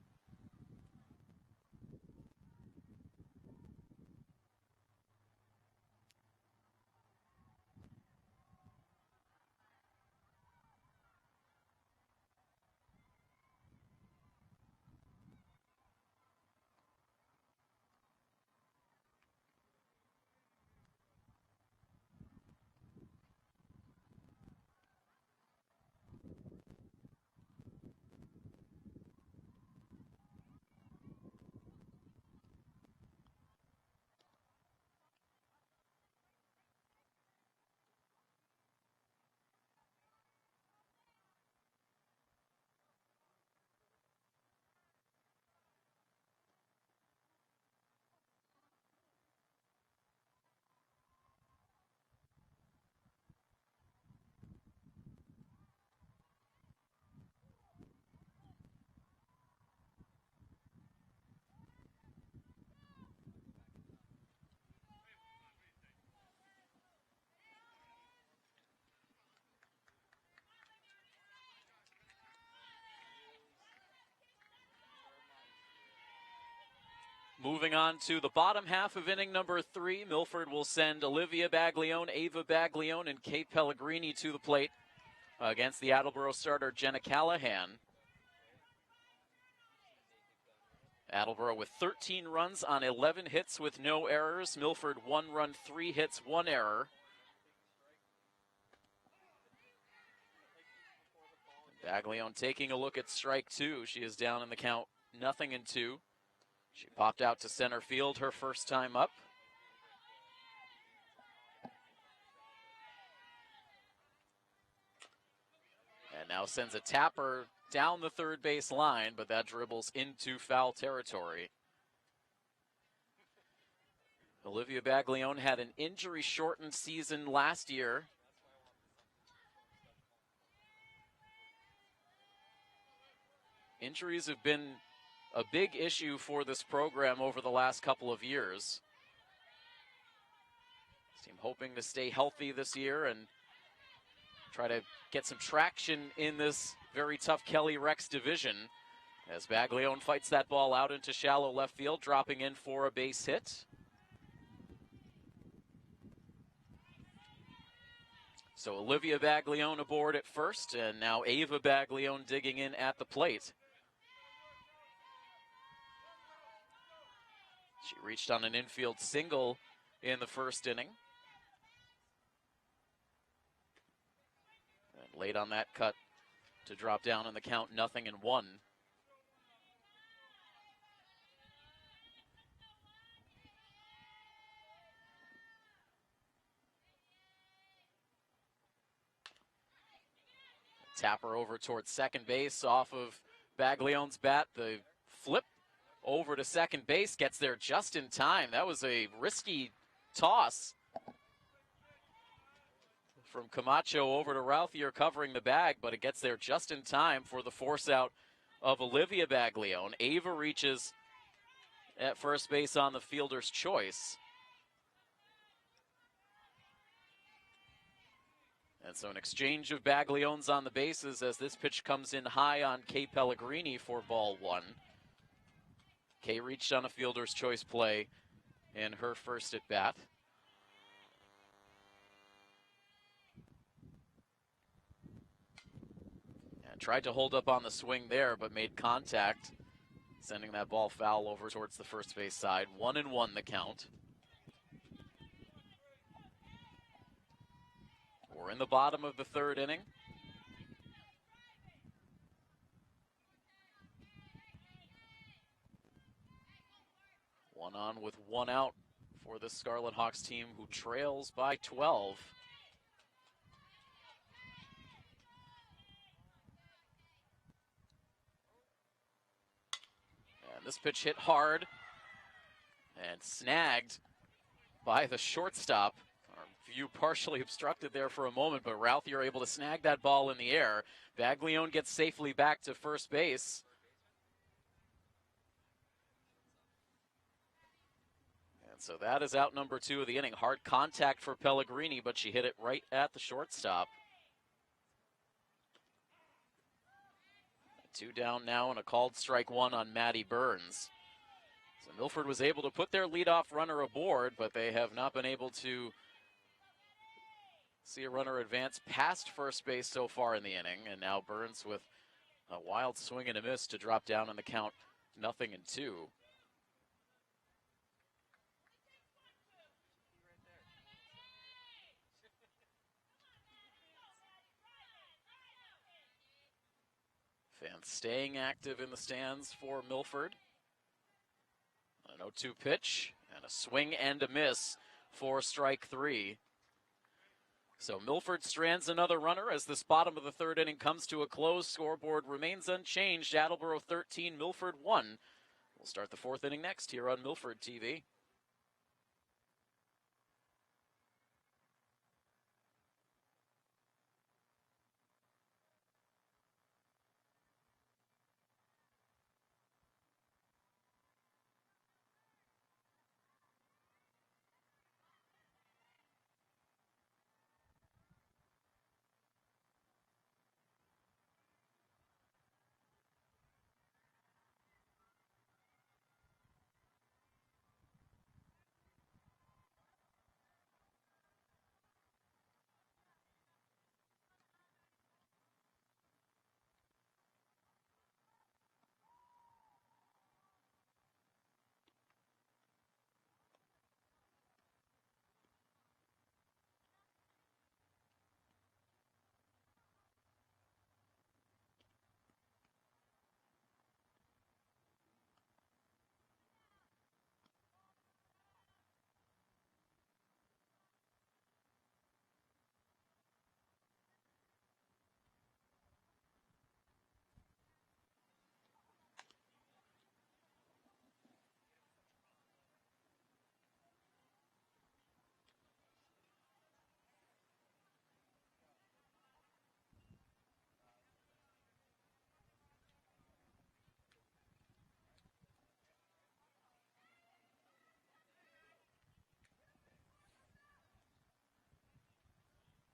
Moving on to the bottom half of inning number 3, Milford will send Olivia Baglione, Ava Baglione, and Kate Pellegrini to the plate against the Attleboro starter Jenna Callahan. Attleboro with 13 runs on 11 hits with no errors. Milford 1 run, 3 hits, 1 error. Baglione taking a look at strike 2. She is down in the count, 0-2. She popped out to center field her first time up. And now sends a tapper down the third base line, but that dribbles into foul territory. Olivia Baglione had an injury-shortened season last year. Injuries have been a big issue for this program over the last couple of years. Team hoping to stay healthy this year and try to get some traction in this very tough Kelly Rex division as Baglione fights that ball out into shallow left field, dropping in for a base hit. So Olivia Baglione aboard at first, and now Ava Baglione digging in at the plate. She reached on an infield single in the first inning. And late on that cut to drop down in the count, 0-1. Tapper over towards second base off of Baglione's bat. The flip over to second base, gets there just in time. That was a risky toss from Camacho over to Routhier covering the bag, but it gets there just in time for the force out of Olivia Baglione. Ava reaches at first base on the fielder's choice. And so an exchange of Bagliones on the bases as this pitch comes in high on Kay Pellegrini for ball 1. Kay reached on a fielder's choice play in her first at bat. And tried to hold up on the swing there, but made contact, sending that ball foul over towards the first base side. 1-1 the count. We're in the bottom of the third inning. One on with one out for the Scarlet Hawks team, who trails by 12. And this pitch hit hard and snagged by the shortstop. Our view partially obstructed there for a moment, but Routhier able to snag that ball in the air. Baglione gets safely back to first base. And so that is out number 2 of the inning. Hard contact for Pellegrini, but she hit it right at the shortstop. 2 down now and a called strike 1 on Maddie Burns. So Milford was able to put their leadoff runner aboard, but they have not been able to see a runner advance past first base so far in the inning. And now Burns with a wild swing and a miss to drop down on the count 0-2. Fans staying active in the stands for Milford. An 0-2 pitch and a swing and a miss for strike 3. So Milford strands another runner as this bottom of the 3rd inning comes to a close. Scoreboard remains unchanged. Attleboro 13, Milford 1. We'll start the 4th inning next here on Milford TV.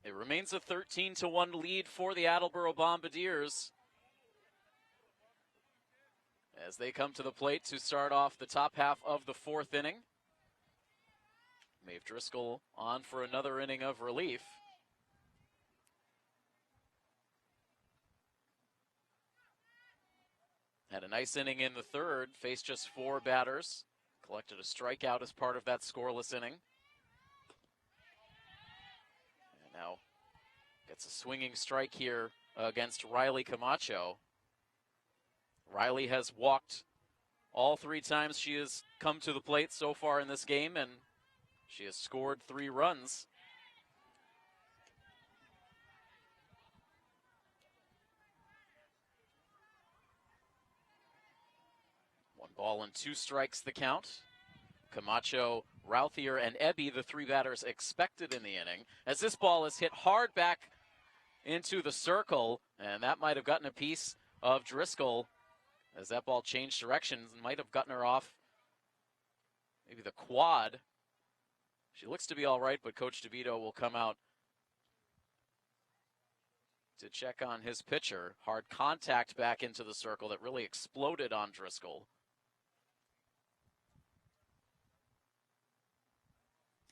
It remains a 13-1 lead for the Attleboro Bombardiers as they come to the plate to start off the top half of the 4th inning. Maeve Driscoll on for another inning of relief. Had a nice inning in the 3rd, faced just 4 batters, collected a strikeout as part of that scoreless inning. And now gets a swinging strike here against Riley Camacho. Riley has walked all 3 times she has come to the plate so far in this game, and she has scored 3 runs. One ball and 2 strikes the count. Camacho, Routhier, and Ebby, the 3 batters expected in the inning, as this ball is hit hard back into the circle, and that might have gotten a piece of Driscoll as that ball changed directions and might have gotten her off maybe the quad. She looks to be all right, but Coach DeVito will come out to check on his pitcher. Hard contact back into the circle that really exploded on Driscoll.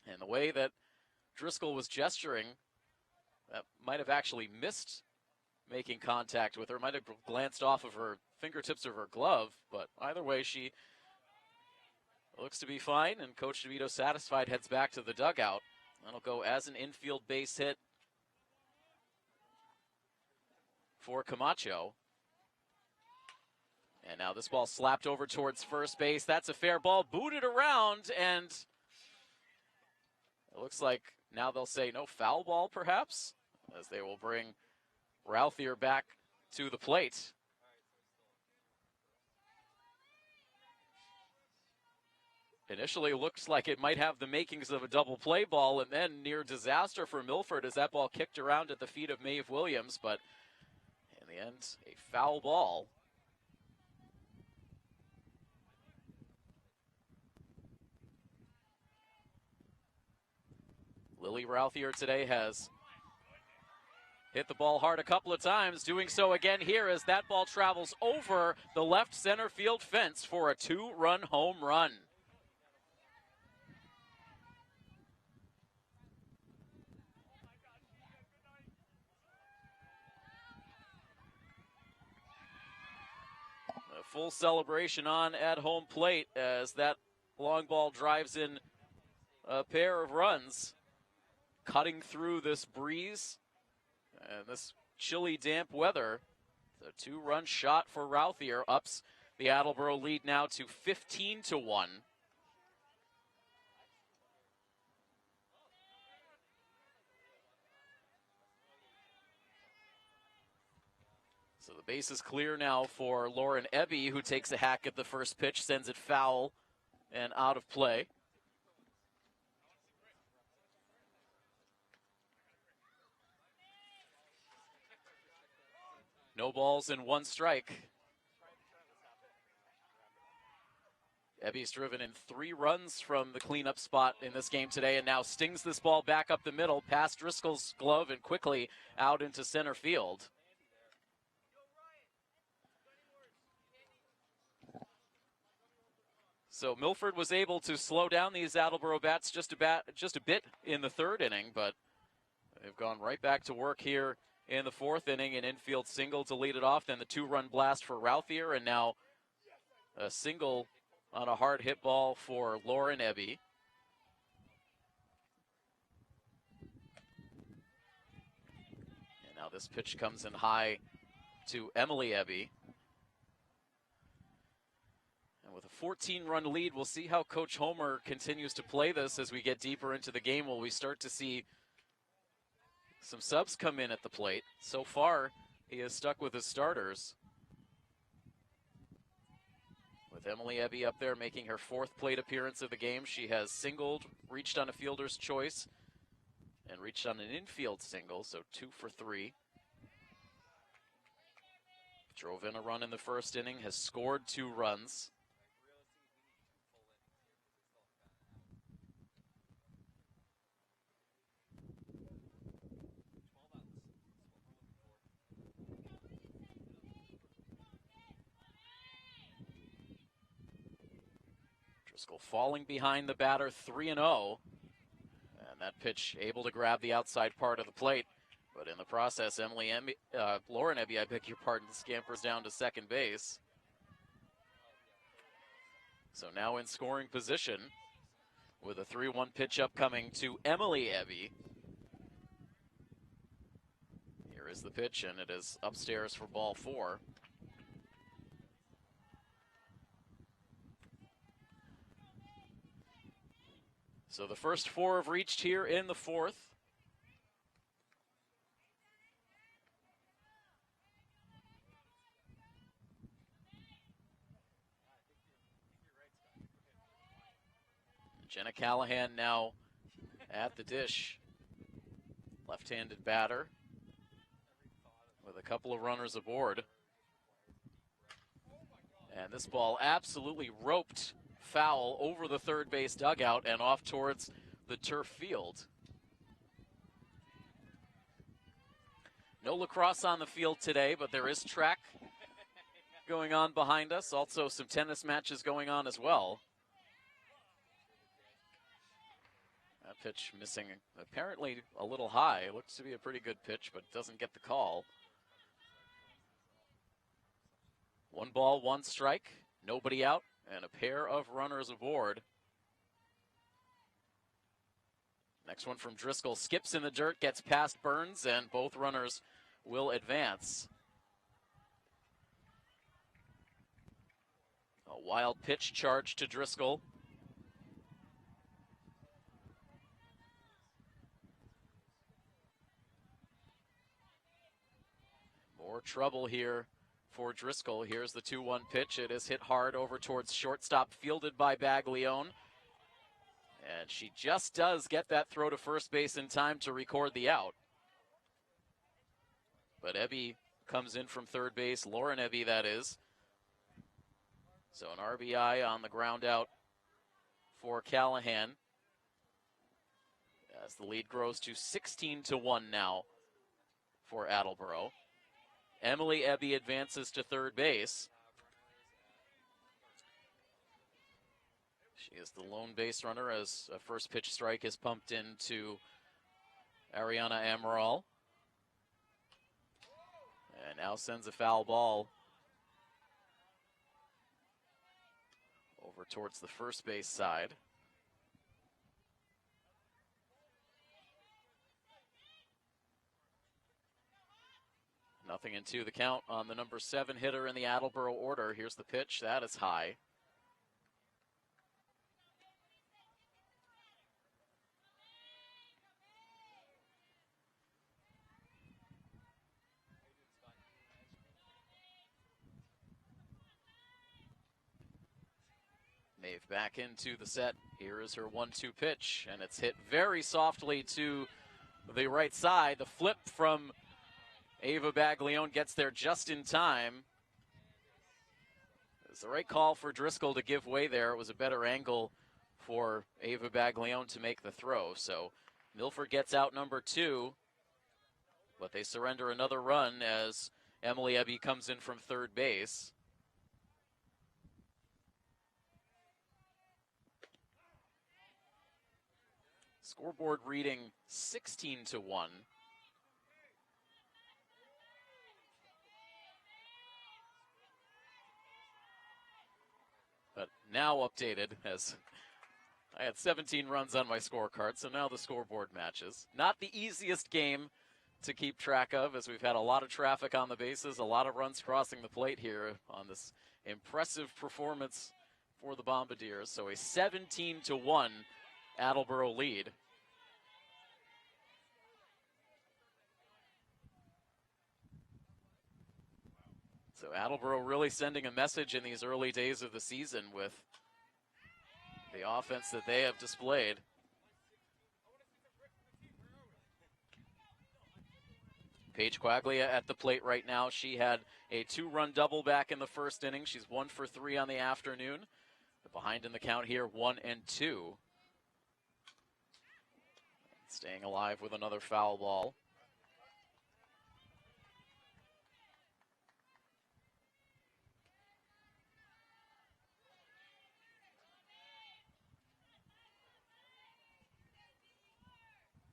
And the way that Driscoll was gesturing, that might have actually missed making contact with her, might have glanced off of her fingertips of her glove, but either way, she looks to be fine, and Coach DeVito, satisfied, heads back to the dugout. That'll go as an infield base hit for Camacho. And now this ball slapped over towards first base. That's a fair ball, booted around, and it looks like now they'll say no foul ball, perhaps, as they will bring Routhier back to the plate. initially looks like it might have the makings of a double play ball, and then near disaster for Milford as that ball kicked around at the feet of Maeve Williams, but in the end, a foul ball. Lily Routhier today has hit the ball hard a couple of times, doing so again here as that ball travels over the left center field fence for a 2-run home run. A full celebration on at home plate as that long ball drives in a pair of runs, cutting through this breeze and this chilly, damp weather. The 2-run shot for Routhier ups the Attleboro lead now to 15-1. So the base is clear now for Lauren Ebby, who takes a hack at the first pitch, sends it foul and out of play. No balls and 1 strike. Ebby's driven in 3 runs from the cleanup spot in this game today and now stings this ball back up the middle past Driscoll's glove and quickly out into center field. So Milford was able to slow down these Attleboro bats just a bit in the 3rd inning, but they've gone right back to work here in the 4th inning. An infield single to lead it off, then the 2-run blast for Routhier, and now a single on a hard hit ball for Lauren Ebby. And now this pitch comes in high to Emily Ebby. And with a 14-run lead, we'll see how Coach Homer continues to play this as we get deeper into the game. Will we start to see some subs come in at the plate? So far, he has stuck with his starters, with Emily Ebby up there making her 4th plate appearance of the game. She has singled, reached on a fielder's choice, and reached on an infield single, so 2 for 3. Drove in a run in the 1st inning, has scored 2 runs. Driscoll falling behind the batter 3-0. And that pitch able to grab the outside part of the plate. But in the process, Lauren Ebby, I beg your pardon, scampers down to second base. So now in scoring position with a 3-1 pitch upcoming to Emily Ebby. Here is the pitch, and it is upstairs for ball 4. So the first 4 have reached here in the 4th. Jenna Callahan now at the dish. Left-handed batter with a couple of runners aboard. And this ball absolutely roped foul over the third base dugout and off towards the turf field. No lacrosse on the field today, but there is track going on behind us. Also some tennis matches going on as well. That pitch missing apparently a little high. Looks to be a pretty good pitch, but doesn't get the call. 1 ball, 1 strike, nobody out, and a pair of runners aboard. Next one from Driscoll, skips in the dirt, gets past Burns, and both runners will advance. A wild pitch charge to Driscoll. More trouble here for Driscoll. Here's the 2-1 pitch. It is hit hard over towards shortstop, fielded by Baglione. And she just does get that throw to first base in time to record the out. But Ebby comes in from third base, Lauren Ebby that is. So an RBI on the ground out for Callahan, as the lead grows to 16-1 now for Attleboro. Emily Ebby advances to third base. She is the lone base runner as a first pitch strike is pumped into Ariana Amaral. And now sends a foul ball over towards the first base side. Nothing in two, the count on the number 7 hitter in the Attleboro order. Here's the pitch. That is high. Maeve back into the set. Here is her 1-2 pitch, and it's hit very softly to the right side. The flip from Ava Baglione gets there just in time. It's the right call for Driscoll to give way there. It was a better angle for Ava Baglione to make the throw. So Milford gets out number 2, but they surrender another run as Emily Ebby comes in from third base. Scoreboard reading 16-1. But now updated, as I had 17 runs on my scorecard, so now the scoreboard matches. Not the easiest game to keep track of, as we've had a lot of traffic on the bases, a lot of runs crossing the plate here on this impressive performance for the Bombardiers. So a 17-1 Attleboro lead. So Attleboro really sending a message in these early days of the season with the offense that they have displayed. Paige Quaglia at the plate right now. She had a 2-run double back in the first inning. She's 1 for 3 on the afternoon. But behind in the count here, 1 and 2. Staying alive with another foul ball.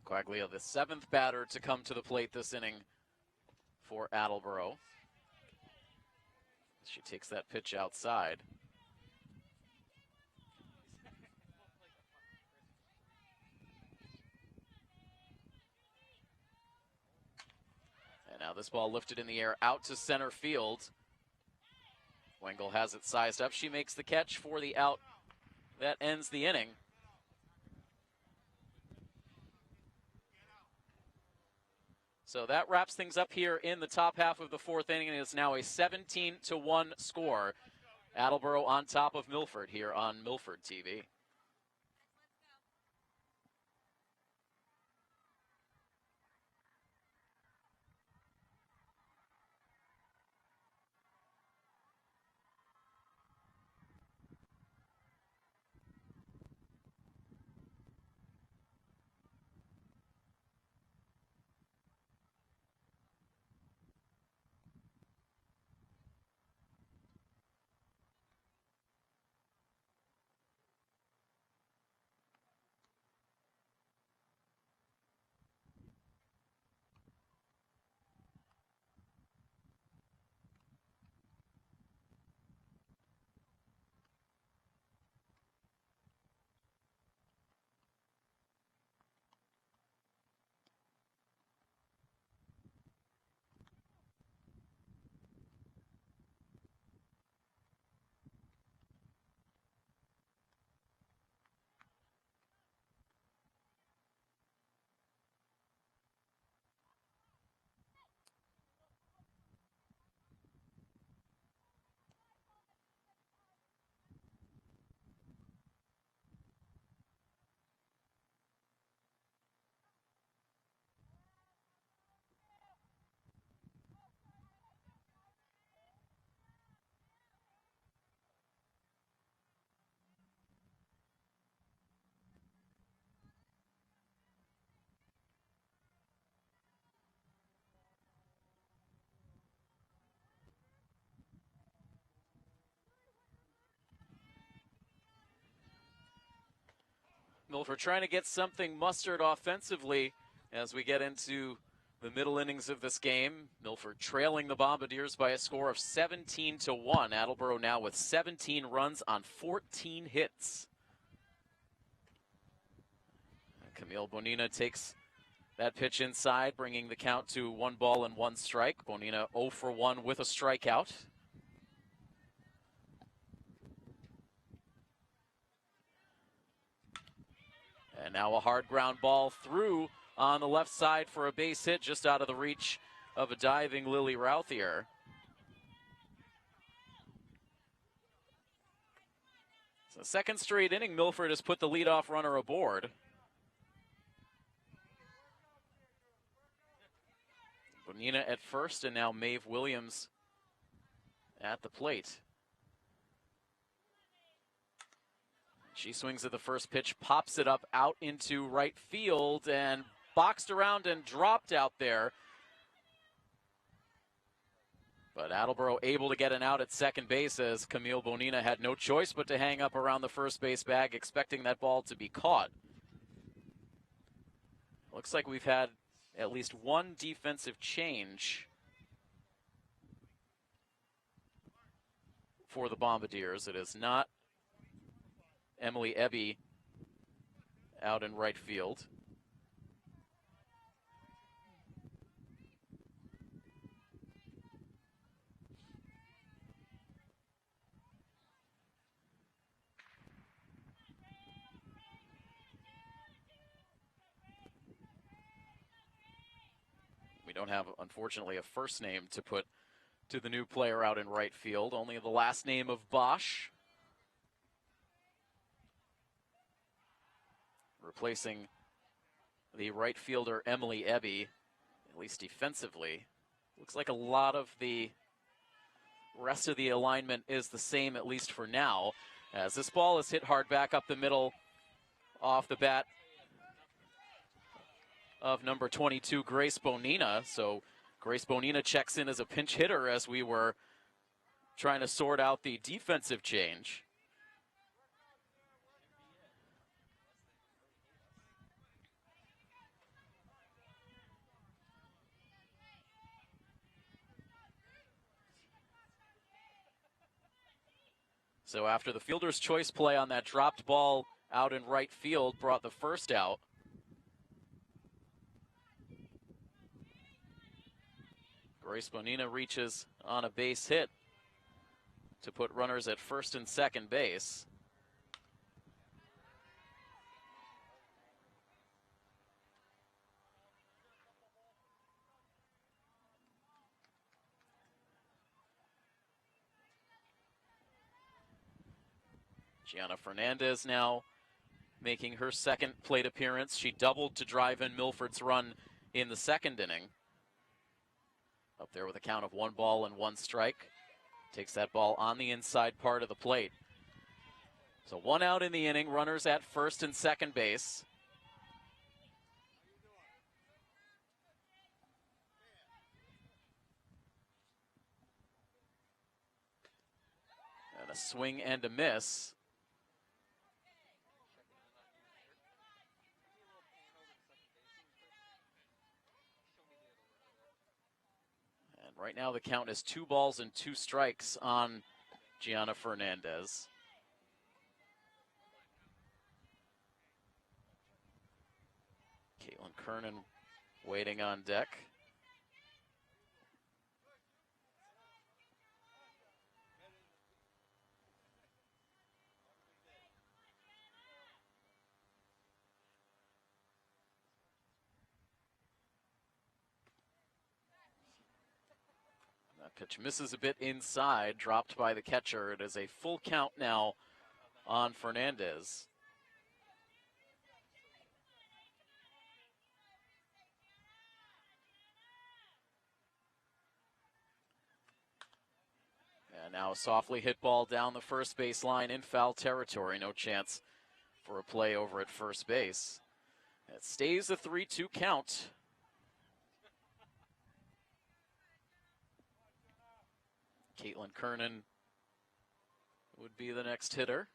Quaglia, the 7th batter to come to the plate this inning for Attleboro. She takes that pitch outside. And now this ball lifted in the air out to center field. Wengel has it sized up. She makes the catch for the out that ends the inning. So that wraps things up here in the top half of the 4th inning. It is now a 17-1 score. Attleboro on top of Milford here on Milford TV. Milford trying to get something mustered offensively as we get into the middle innings of this game. Milford trailing the Bombardiers by a score of 17-1. Attleboro now with 17 runs on 14 hits. And Camille Bonina takes that pitch inside, bringing the count to 1 ball and 1 strike. Bonina 0 for 1 with a strikeout. And now a hard ground ball through on the left side for a base hit, just out of the reach of a diving Lily Routhier. So second straight inning, Milford has put the leadoff runner aboard. Bonina at first, and now Maeve Williams at the plate. She swings at the first pitch, pops it up out into right field, and boxed around and dropped out there. But Attleboro able to get an out at second base as Camille Bonina had no choice but to hang up around the first base bag, expecting that ball to be caught. Looks like we've had at least one defensive change for the Bombardiers. It is not Emily Ebby out in right field. We don't have, unfortunately, a first name to put to the new player out in right field, only the last name of Bosch. Replacing the right fielder Emily Ebby, at least defensively. Looks like a lot of the rest of the alignment is the same, at least for now, as this ball is hit hard back up the middle off the bat of number 22, Grace Bonina. So Grace Bonina checks in as a pinch hitter as we were trying to sort out the defensive change. So after the fielder's choice play on that dropped ball out in right field brought the first out, Grace Bonina reaches on a base hit to put runners at first and second base. Gianna Fernandez now making her second plate appearance. She doubled to drive in Milford's run in the second inning. Up there with a count of 1 ball and 1 strike. Takes that ball on the inside part of the plate. So 1 out in the inning, runners at first and second base. And a swing and a miss. Right now the count is 2 balls and 2 strikes on Gianna Fernandez. Caitlin Kernan waiting on deck. Pitch misses a bit inside, dropped by the catcher. It is a full count now on Fernandez. And now a softly hit ball down the first base line in foul territory. No chance for a play over at first base. It stays a 3-2 count. Caitlin Kernan would be the next hitter.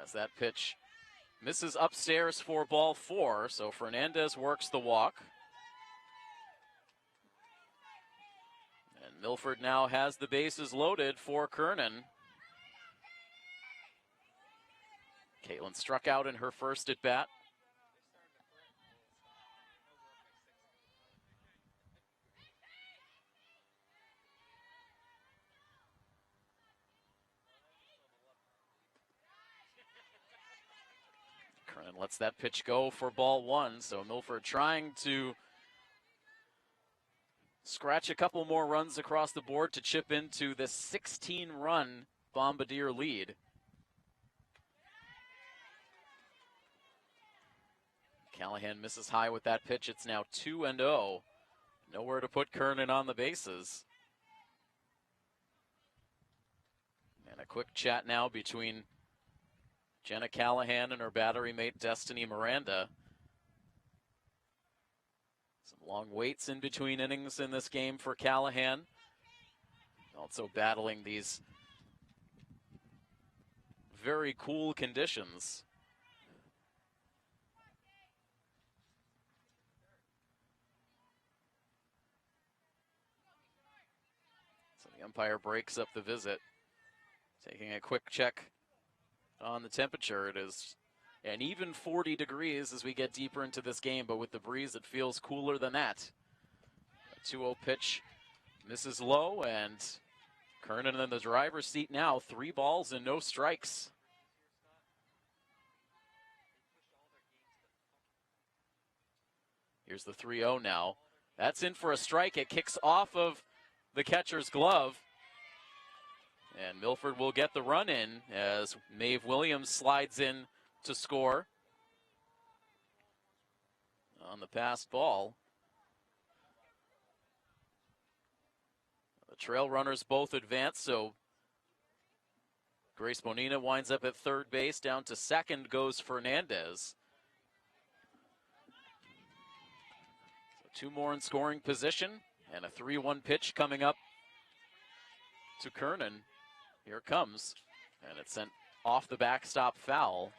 As that pitch misses upstairs for ball 4, so Fernandez works the walk. And Milford now has the bases loaded for Kernan. Caitlin struck out in her first at bat. Kernan lets that pitch go for ball 1, so Milford trying to scratch a couple more runs across the board to chip into this 16-run Bombardier lead. Callahan misses high with that pitch. It's now 2-0. Nowhere to put Kernan on the bases. And a quick chat now between Jenna Callahan and her battery mate Destiny Miranda. Some long waits in between innings in this game for Callahan. Also battling these very cool conditions. So the umpire breaks up the visit. Taking a quick check on the temperature. It is an even 40 degrees as we get deeper into this game, but with the breeze, it feels cooler than that. A 2-0 pitch misses low, and Kernan in the driver's seat now. 3 balls and no strikes. Here's the 3-0 now. That's in for a strike. It kicks off of the catcher's glove. And Milford will get the run in as Maeve Williams slides in to score on the passed ball. The trail runners both advance, so Grace Bonina winds up at third base. Down to second goes Fernandez. So 2 more in scoring position, and a 3-1 pitch coming up to Kernan. Here it comes, and it's sent off the backstop foul.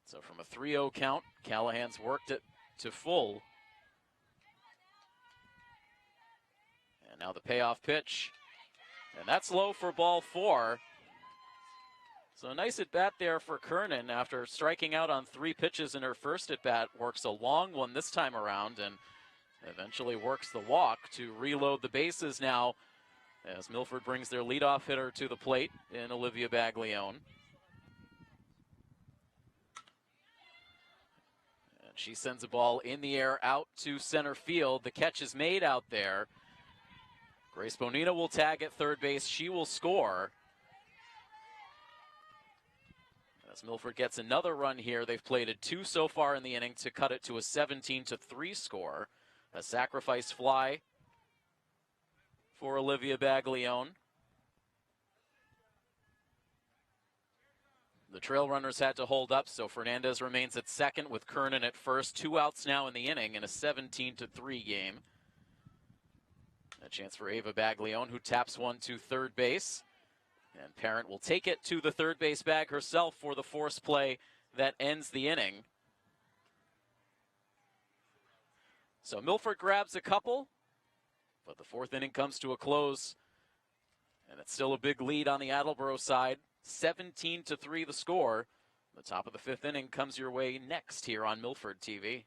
So from a 3-0 count, Callahan's worked it to full. And now the payoff pitch. And that's low for ball 4. So a nice at-bat there for Kernan after striking out on 3 pitches in her first at-bat. Works a long one this time around and eventually works the walk to reload the bases now as Milford brings their leadoff hitter to the plate in Olivia Baglione. And she sends a ball in the air out to center field. The catch is made out there. Grace Bonina will tag at third base. She will score. As Milford gets another run here, they've plated 2 so far in the inning to cut it to a 17-3 score. A sacrifice fly for Olivia Baglione. The trail runners had to hold up, so Fernandez remains at second with Kernan at first. 2 outs now in the inning in a 17-3 game. A chance for Ava Baglione, who taps one to third base. And Parent will take it to the third base bag herself for the force play that ends the inning. So Milford grabs a couple, but the 4th inning comes to a close. And it's still a big lead on the Attleboro side. 17-3 the score. The top of the 5th inning comes your way next here on Milford TV.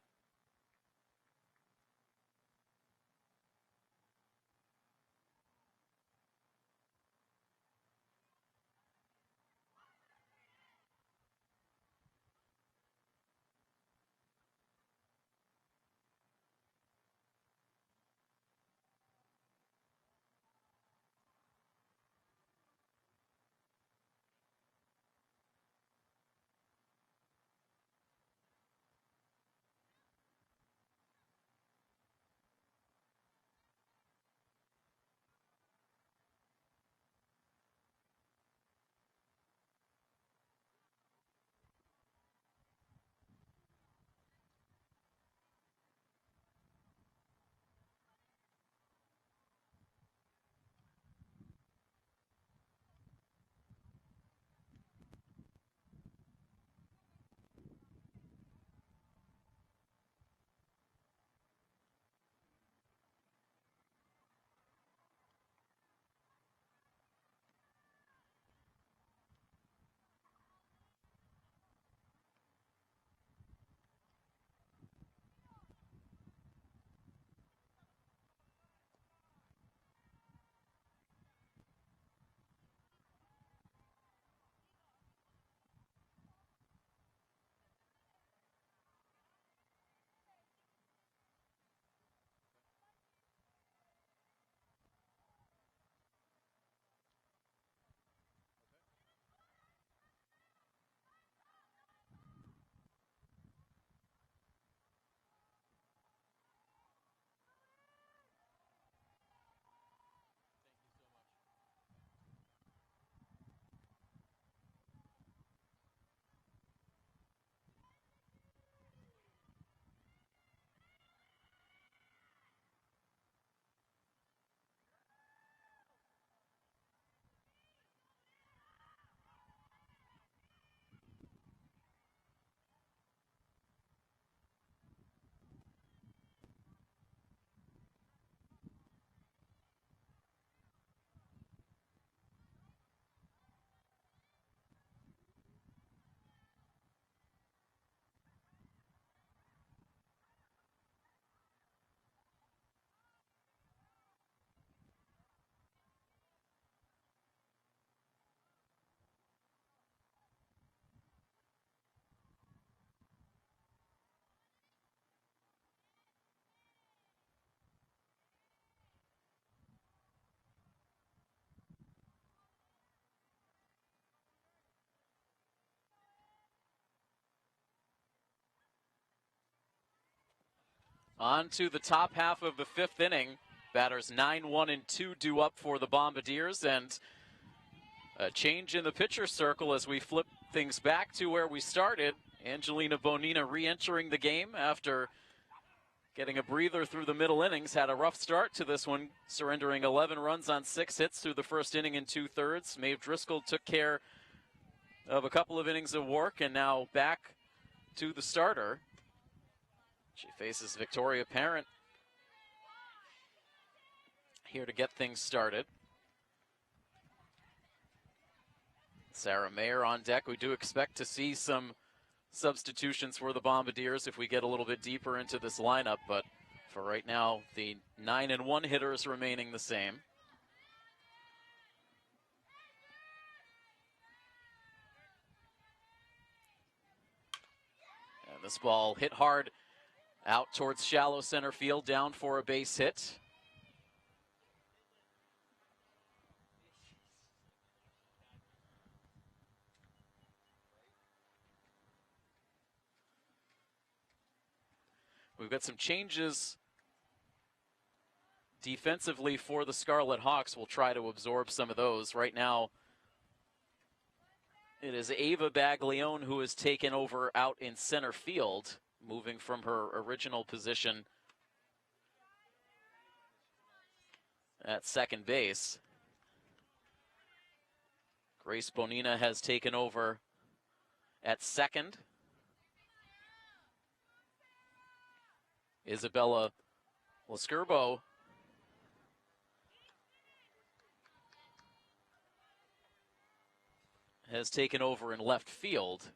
On to the top half of the fifth inning. Batters 9, 1, and 2 due up for the Bombardiers, and a change in the pitcher circle as we flip things back to where we started. Angelina Bonina re-entering the game after getting a breather through the middle innings. Had a rough start to this one, surrendering 11 runs on 6 hits through the first inning and 2/3. Maeve Driscoll took care of a couple of innings of work, and now back to the starter. She faces Victoria Parent here to get things started. Sarah Mayer on deck. We do expect to see some substitutions for the Bombardiers if we get a little bit deeper into this lineup, but for right now, the 9-1 hitters remaining the same. And this ball hit hard out towards shallow center field, down for a base hit. We've got some changes defensively for the Scarlet Hawks. We'll try to absorb some of those. Right now, it is Ava Baglione who has taken over out in center field, moving from her original position at second base. Grace Bonina has taken over at second. Isabella Lascurbo has taken over in left field.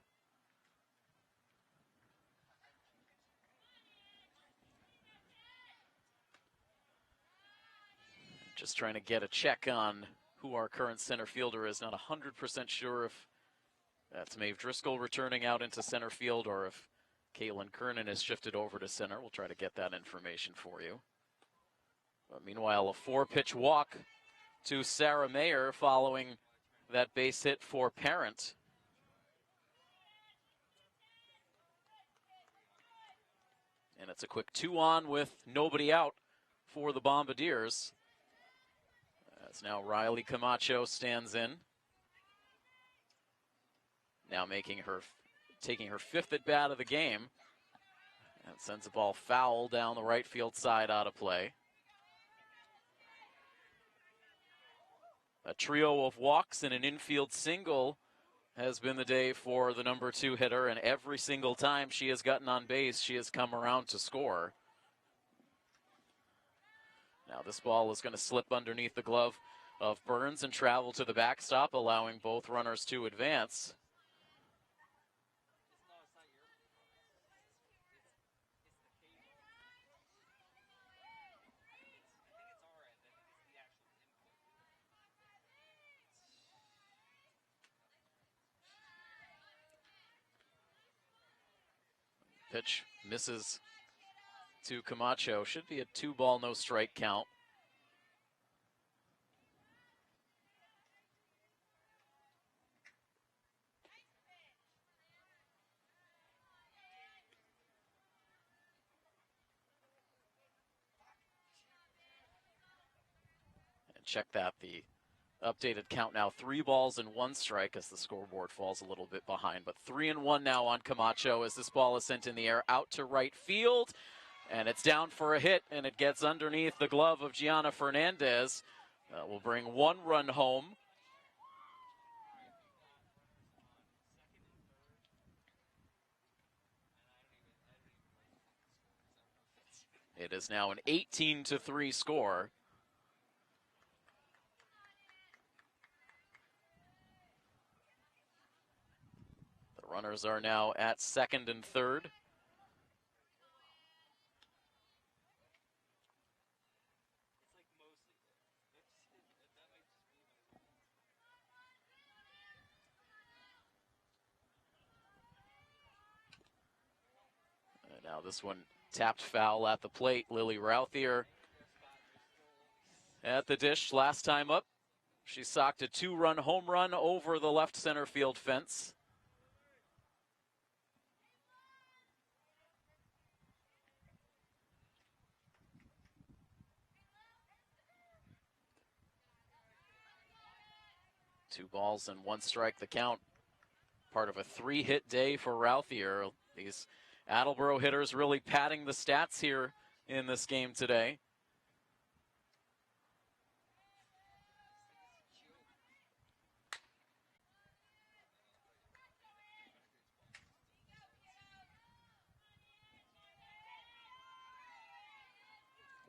Just trying to get a check on who our current center fielder is. Not 100% sure if that's Maeve Driscoll returning out into center field or if Caitlin Kernan has shifted over to center. We'll try to get that information for you. But meanwhile, a 4-pitch walk to Sarah Mayer following that base hit for Parent. And it's a quick 2-on with nobody out for the Bombardiers. As now Riley Camacho stands in. Now taking her 5th at bat of the game. And sends a ball foul down the right field side, out of play. A trio of walks and an infield single has been the day for the number 2 hitter, and every single time she has gotten on base, she has come around to score. Now this ball is going to slip underneath the glove of Burns and travel to the backstop, allowing both runners to advance. Pitch misses to Camacho. Should be a 2-ball, no strike count. And check that, the updated count now, 3 balls and 1 strike as the scoreboard falls a little bit behind. But 3-1 now on Camacho as this ball is sent in the air out to right field. And it's down for a hit, and it gets underneath the glove of Gianna Fernandez. Will bring 1 run home. It is now an 18-3 score. Runners are now at second and third. And now this one tapped foul at the plate. Lily Routhier at the dish last time up. She socked a 2-run home run over the left center field fence. 2 balls and 1 strike the count. Part of a 3-hit day for Routhier. These Attleboro hitters really padding the stats here in this game today.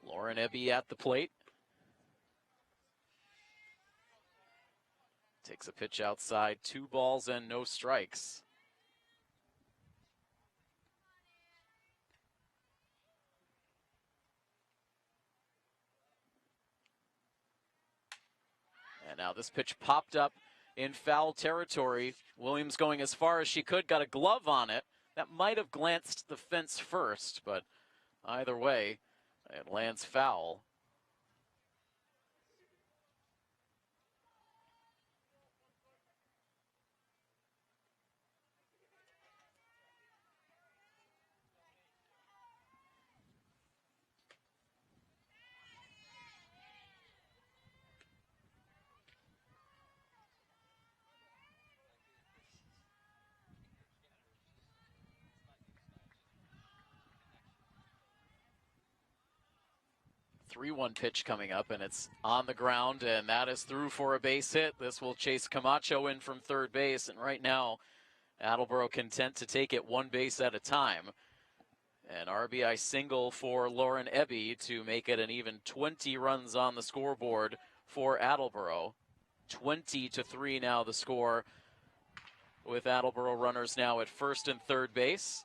Lauren Ebby at the plate. Takes a pitch outside, 2 balls and no strikes. And now this pitch popped up in foul territory. Williams going as far as she could, got a glove on it. That might have glanced the fence first, but either way, it lands foul. Three-one pitch coming up, and it's on the ground, and that is through for a base hit. This will chase Camacho in from third base, and right now, Attleboro content to take it 1 base at a time. An RBI single for Lauren Ebby to make it an even 20 runs on the scoreboard for Attleboro. 20-3 now the score, with Attleboro runners now at first and third base.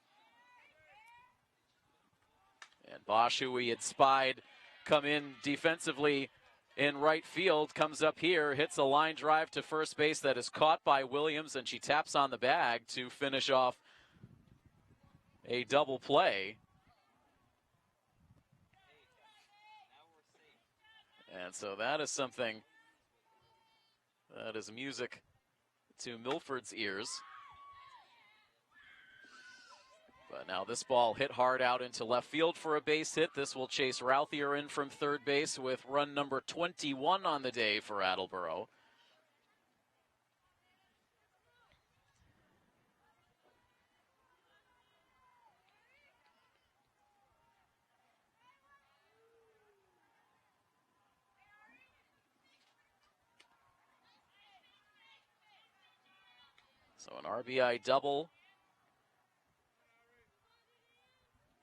And Bosch, who we had spied come in defensively in right field, comes up here, hits a line drive to first base that is caught by Williams, and she taps on the bag to finish off a double play. And so that is something that is music to Milford's ears. But now this ball hit hard out into left field for a base hit. This will chase Routhier in from third base with run number 21 on the day for Attleboro. So an RBI double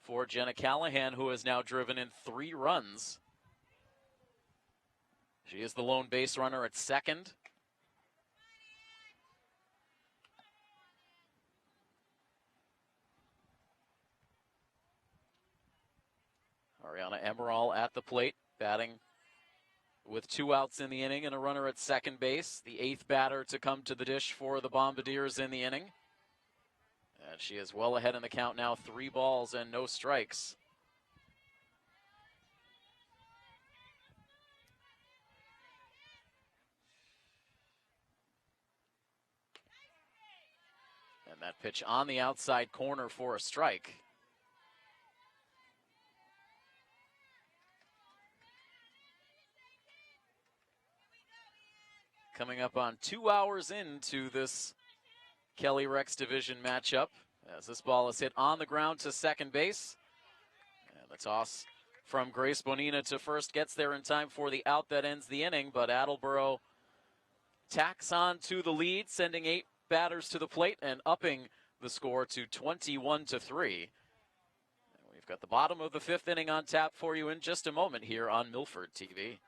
for Jenna Callahan, who has now driven in 3 runs. She is the lone base runner at second. Ariana Emerald at the plate, batting with 2 outs in the inning and a runner at second base. The 8th batter to come to the dish for the Bombardiers in the inning. And she is well ahead in the count now, 3 balls and no strikes. And that pitch on the outside corner for a strike. Coming up on 2 hours into this Kelly Rex division matchup, as this ball is hit on the ground to second base. And the toss from Grace Bonina to first gets there in time for the out that ends the inning, but Attleboro tacks on to the lead, sending 8 batters to the plate and upping the score to 21-3. And we've got the bottom of the 5th inning on tap for you in just a moment here on Milford TV.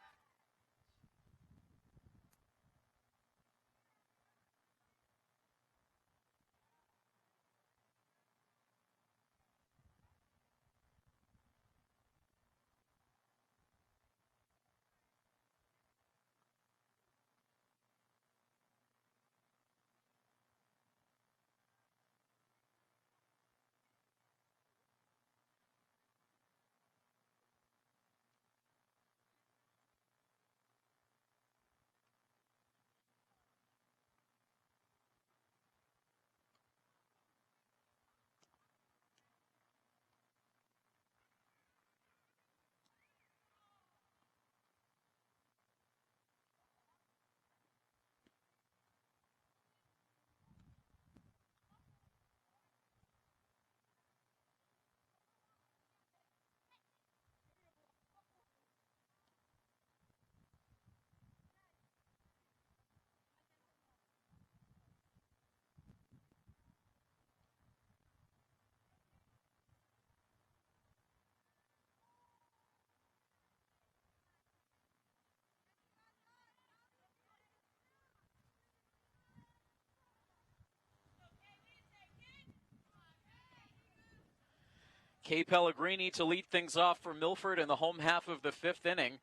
Kay Pellegrini to lead things off for Milford in the home half of the 5th inning.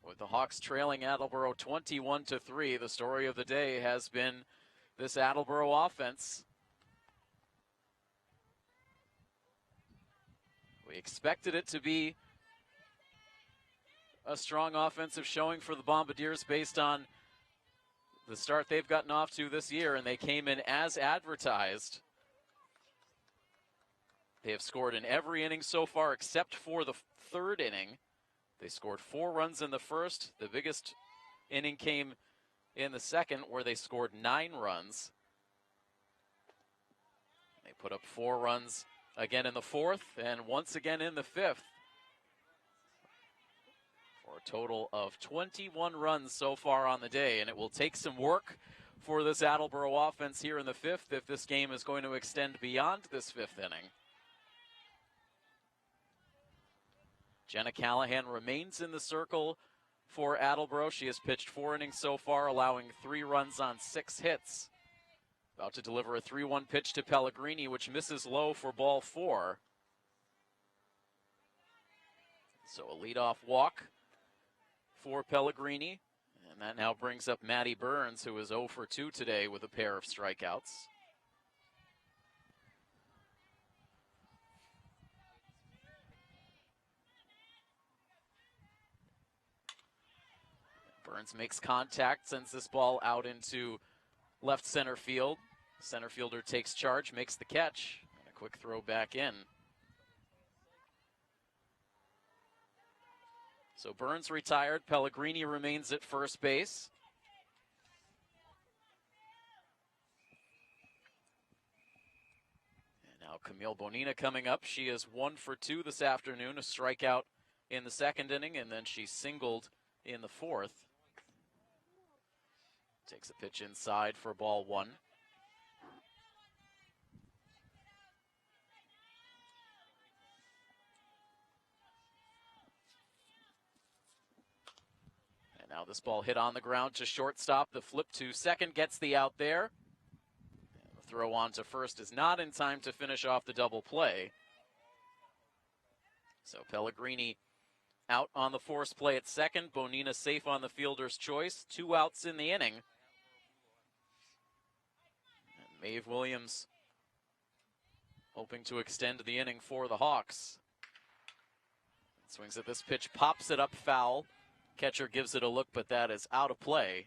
With the Hawks trailing Attleboro 21-3, the story of the day has been this Attleboro offense. We expected it to be a strong offensive showing for the Bombardiers based on the start they've gotten off to this year, and they came in as advertised. They have scored in every inning so far except for the 3rd inning. They scored 4 runs in the 1st. The biggest inning came in the 2nd, where they scored 9 runs. They put up 4 runs again in the 4th and once again in the 5th. For a total of 21 runs so far on the day, and it will take some work for this Attleboro offense here in the 5th if this game is going to extend beyond this 5th inning. Jenna Callahan remains in the circle for Attleboro. She has pitched 4 innings so far, allowing 3 runs on 6 hits. About to deliver a 3-1 pitch to Pellegrini, which misses low for ball 4. So a leadoff walk for Pellegrini, and that now brings up Maddie Burns, who is 0 for 2 today with a pair of strikeouts. Burns makes contact, sends this ball out into left center field. Center fielder takes charge, makes the catch, and a quick throw back in. So Burns retired, Pellegrini remains at first base. And now Camille Bonina coming up. She is 1 for 2 this afternoon, a strikeout in the 2nd inning, and then she singled in the 4th. Takes a pitch inside for ball 1. And now this ball hit on the ground to shortstop. The flip to second gets the out there. And the throw on to first is not in time to finish off the double play. So Pellegrini out on the forced play at second. Bonina safe on the fielder's choice. 2 outs in the inning. And Maeve Williams hoping to extend the inning for the Hawks. Swings at this pitch, pops it up foul. Catcher gives it a look, but that is out of play.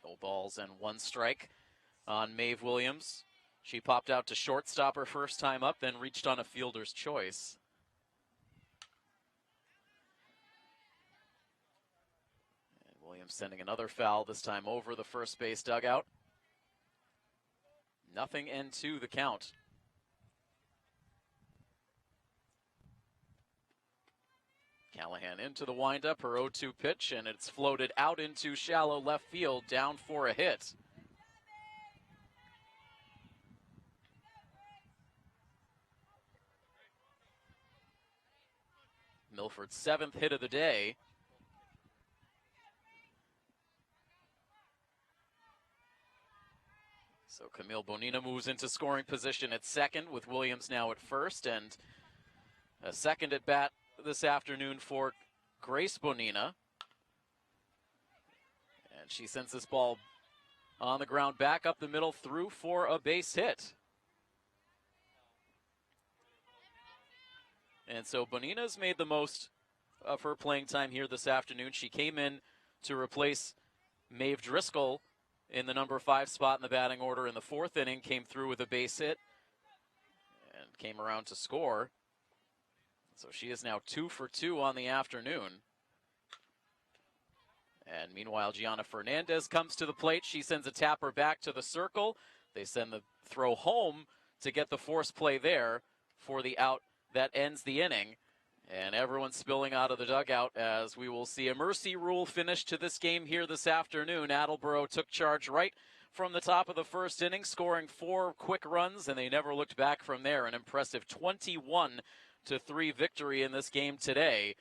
No balls and 1 strike on Maeve Williams. She popped out to shortstop her first time up, then reached on a fielder's choice. And Williams sending another foul, this time over the first base dugout. 0-2 the count. Callahan into the windup, her 0-2 pitch, and it's floated out into shallow left field, down for a hit. Milford's 7th hit of the day. So Camille Bonina moves into scoring position at second, with Williams now at first, and a second at bat this afternoon for Grace Bonina. And she sends this ball on the ground back up the middle through for a base hit. And so Bonina's made the most of her playing time here this afternoon. She came in to replace Maeve Driscoll in the number 5 spot in the batting order in the 4th inning, came through with a base hit and came around to score. So she is now 2 for 2 on the afternoon. And meanwhile, Gianna Fernandez comes to the plate. She sends a tapper back to the circle. They send the throw home to get the force play there for the out that ends the inning. And everyone's spilling out of the dugout as we will see a mercy rule finish to this game here this afternoon. Attleboro took charge right from the top of the first inning, scoring 4 quick runs, and they never looked back from there. An impressive 21-3 victory in this game today.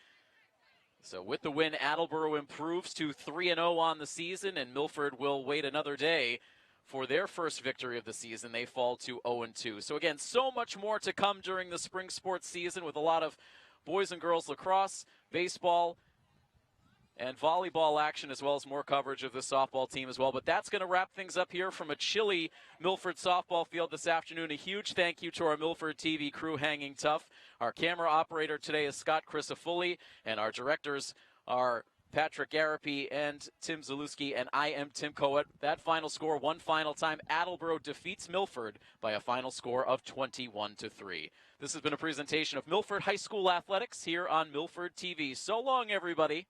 So with the win, Attleboro improves to 3-0 on the season, and Milford will wait another day for their first victory of the season. They fall to 0-2. So again, so much more to come during the spring sports season with a lot of boys and girls lacrosse, baseball, and volleyball action, as well as more coverage of the softball team as well. But that's going to wrap things up here from a chilly Milford softball field this afternoon. A huge thank you to our Milford TV crew hanging tough. Our camera operator today is Scott Crisafulli, and our directors are Patrick Garapi and Tim Zalewski, and I am Tim Coet. That final score, one final time, Attleboro defeats Milford by a final score of 21-3. This has been a presentation of Milford High School Athletics here on Milford TV. So long, everybody.